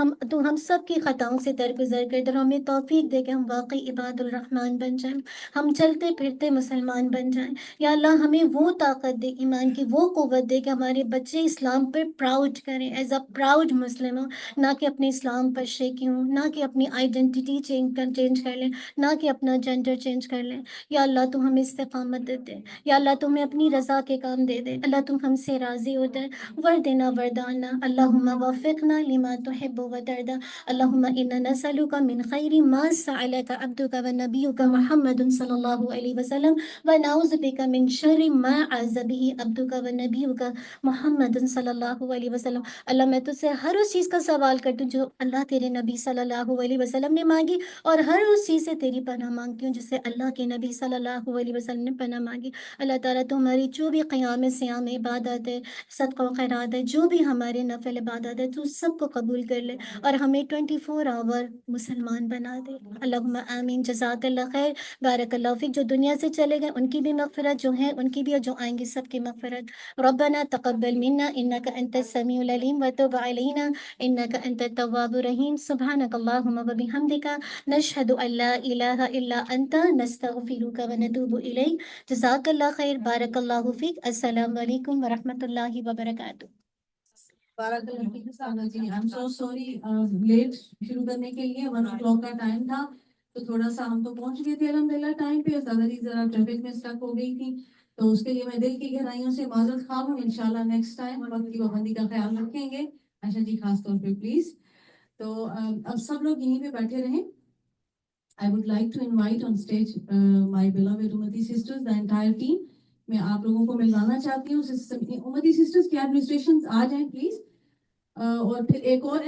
ہم سب کی خطاؤں سے درگزر کر دے اور ہمیں توفیق دے کہ ہم واقعی عباد الرحمن بن جائیں ہم چلتے پھرتے مسلمان بن جائیں. یا اللہ ہمیں وہ طاقت دے ایمان کی وہ قوت دے کہ ہمارے بچے اسلام پر پراؤڈ کریں ایز اے پراؤڈ مسلم ہوں نہ کہ اپنے اسلام پر شیکی ہوں نہ کہ اپنی آئیڈینٹی چینج کر لیں نہ کہ اپنا جینڈر چینج کر لیں. یا اللہ تو ہمیں استقامت دے دے. یا اللہ تو ہمیں اپنی رضا کے کام دے دے. اللہ تم ہم سے راضی ہو جائے. وردنا وردانا اللہم وفقنا لما تحب وترضى اللہم انا نسألک من خیر ما سألک عبدک ونبیک محمد صلی اللہ علیہ وسلم ونعوذ بک من شر ما عاذ به عبدک ونبیک محمد صلی اللہ علیہ وسلم. اللہ میں تجھ سے ہر اس چیز کا سوال کرتی ہوں جو اللہ تیرے نبی صلی اللہ علیہ وسلم نے مانگی اور ہر اس چیز سے تیری پناہ مانگتی ہوں جس سے اللہ کے نبی صلی اللہ علیہ وسلم نے پناہ مانگی. اللہ تعالیٰ تو ہماری جو بھی قیام سیام عبادت ہے صدقہ و خیرات ہے جو بھی ہمارے نفل عبادت ہے تو سب کو قبول کر لے اور ہمیں 24 آور مسلمان بنا دے. اللہم آمین. جزاک اللہ خیر بارک اللہ فیک. جو دنیا سے چلے گئے ان کی بھی مغفرت جو ہیں ان کی بھی اور جو آئیں گے سب کی مغفرت. ربنا تقبل منا انک انت السمیع العلیم وتب علینا انک انت التواب الرحیم. سبحانک اللہم و بحمدک نشہد ان لا الہ الا انت نستغفرک و نتوب الیک. جزاک اللہ خیر بارک اللہ فیک. السلام علیکم ورحمۃ اللہ وبرکاتہ. بارک اللہ fake Sana G. I'm so sorry late شروع کرنے کے لیے 1 o'clock کا ٹائم تھا تو تھوڑا سا ہم تو پہنچ گئے تھے الحمدللہ ٹائم پہ. سادہ جی ذرا ٹریفک میں اسٹک ہو گئی تھی تو اس کے لیے میں دل کی گہرائیوں سے معذرت خواہ ہوں. انشاءاللہ نیکسٹ ٹائم وقت کی پابندی کا خیال رکھیں گے. عائشہ جی خاص طور پہ پلیز. تو اب سب لوگ یہیں پہ بیٹھے رہیں. I would like to invite on stage my beloved Ummati sisters, the entire team. میں آپ لوگوں کو ملوانا چاہتی ہوں. Ummati sisters کی ایڈمنسٹریشن آ جائیں پلیز. اور پھر ایک اور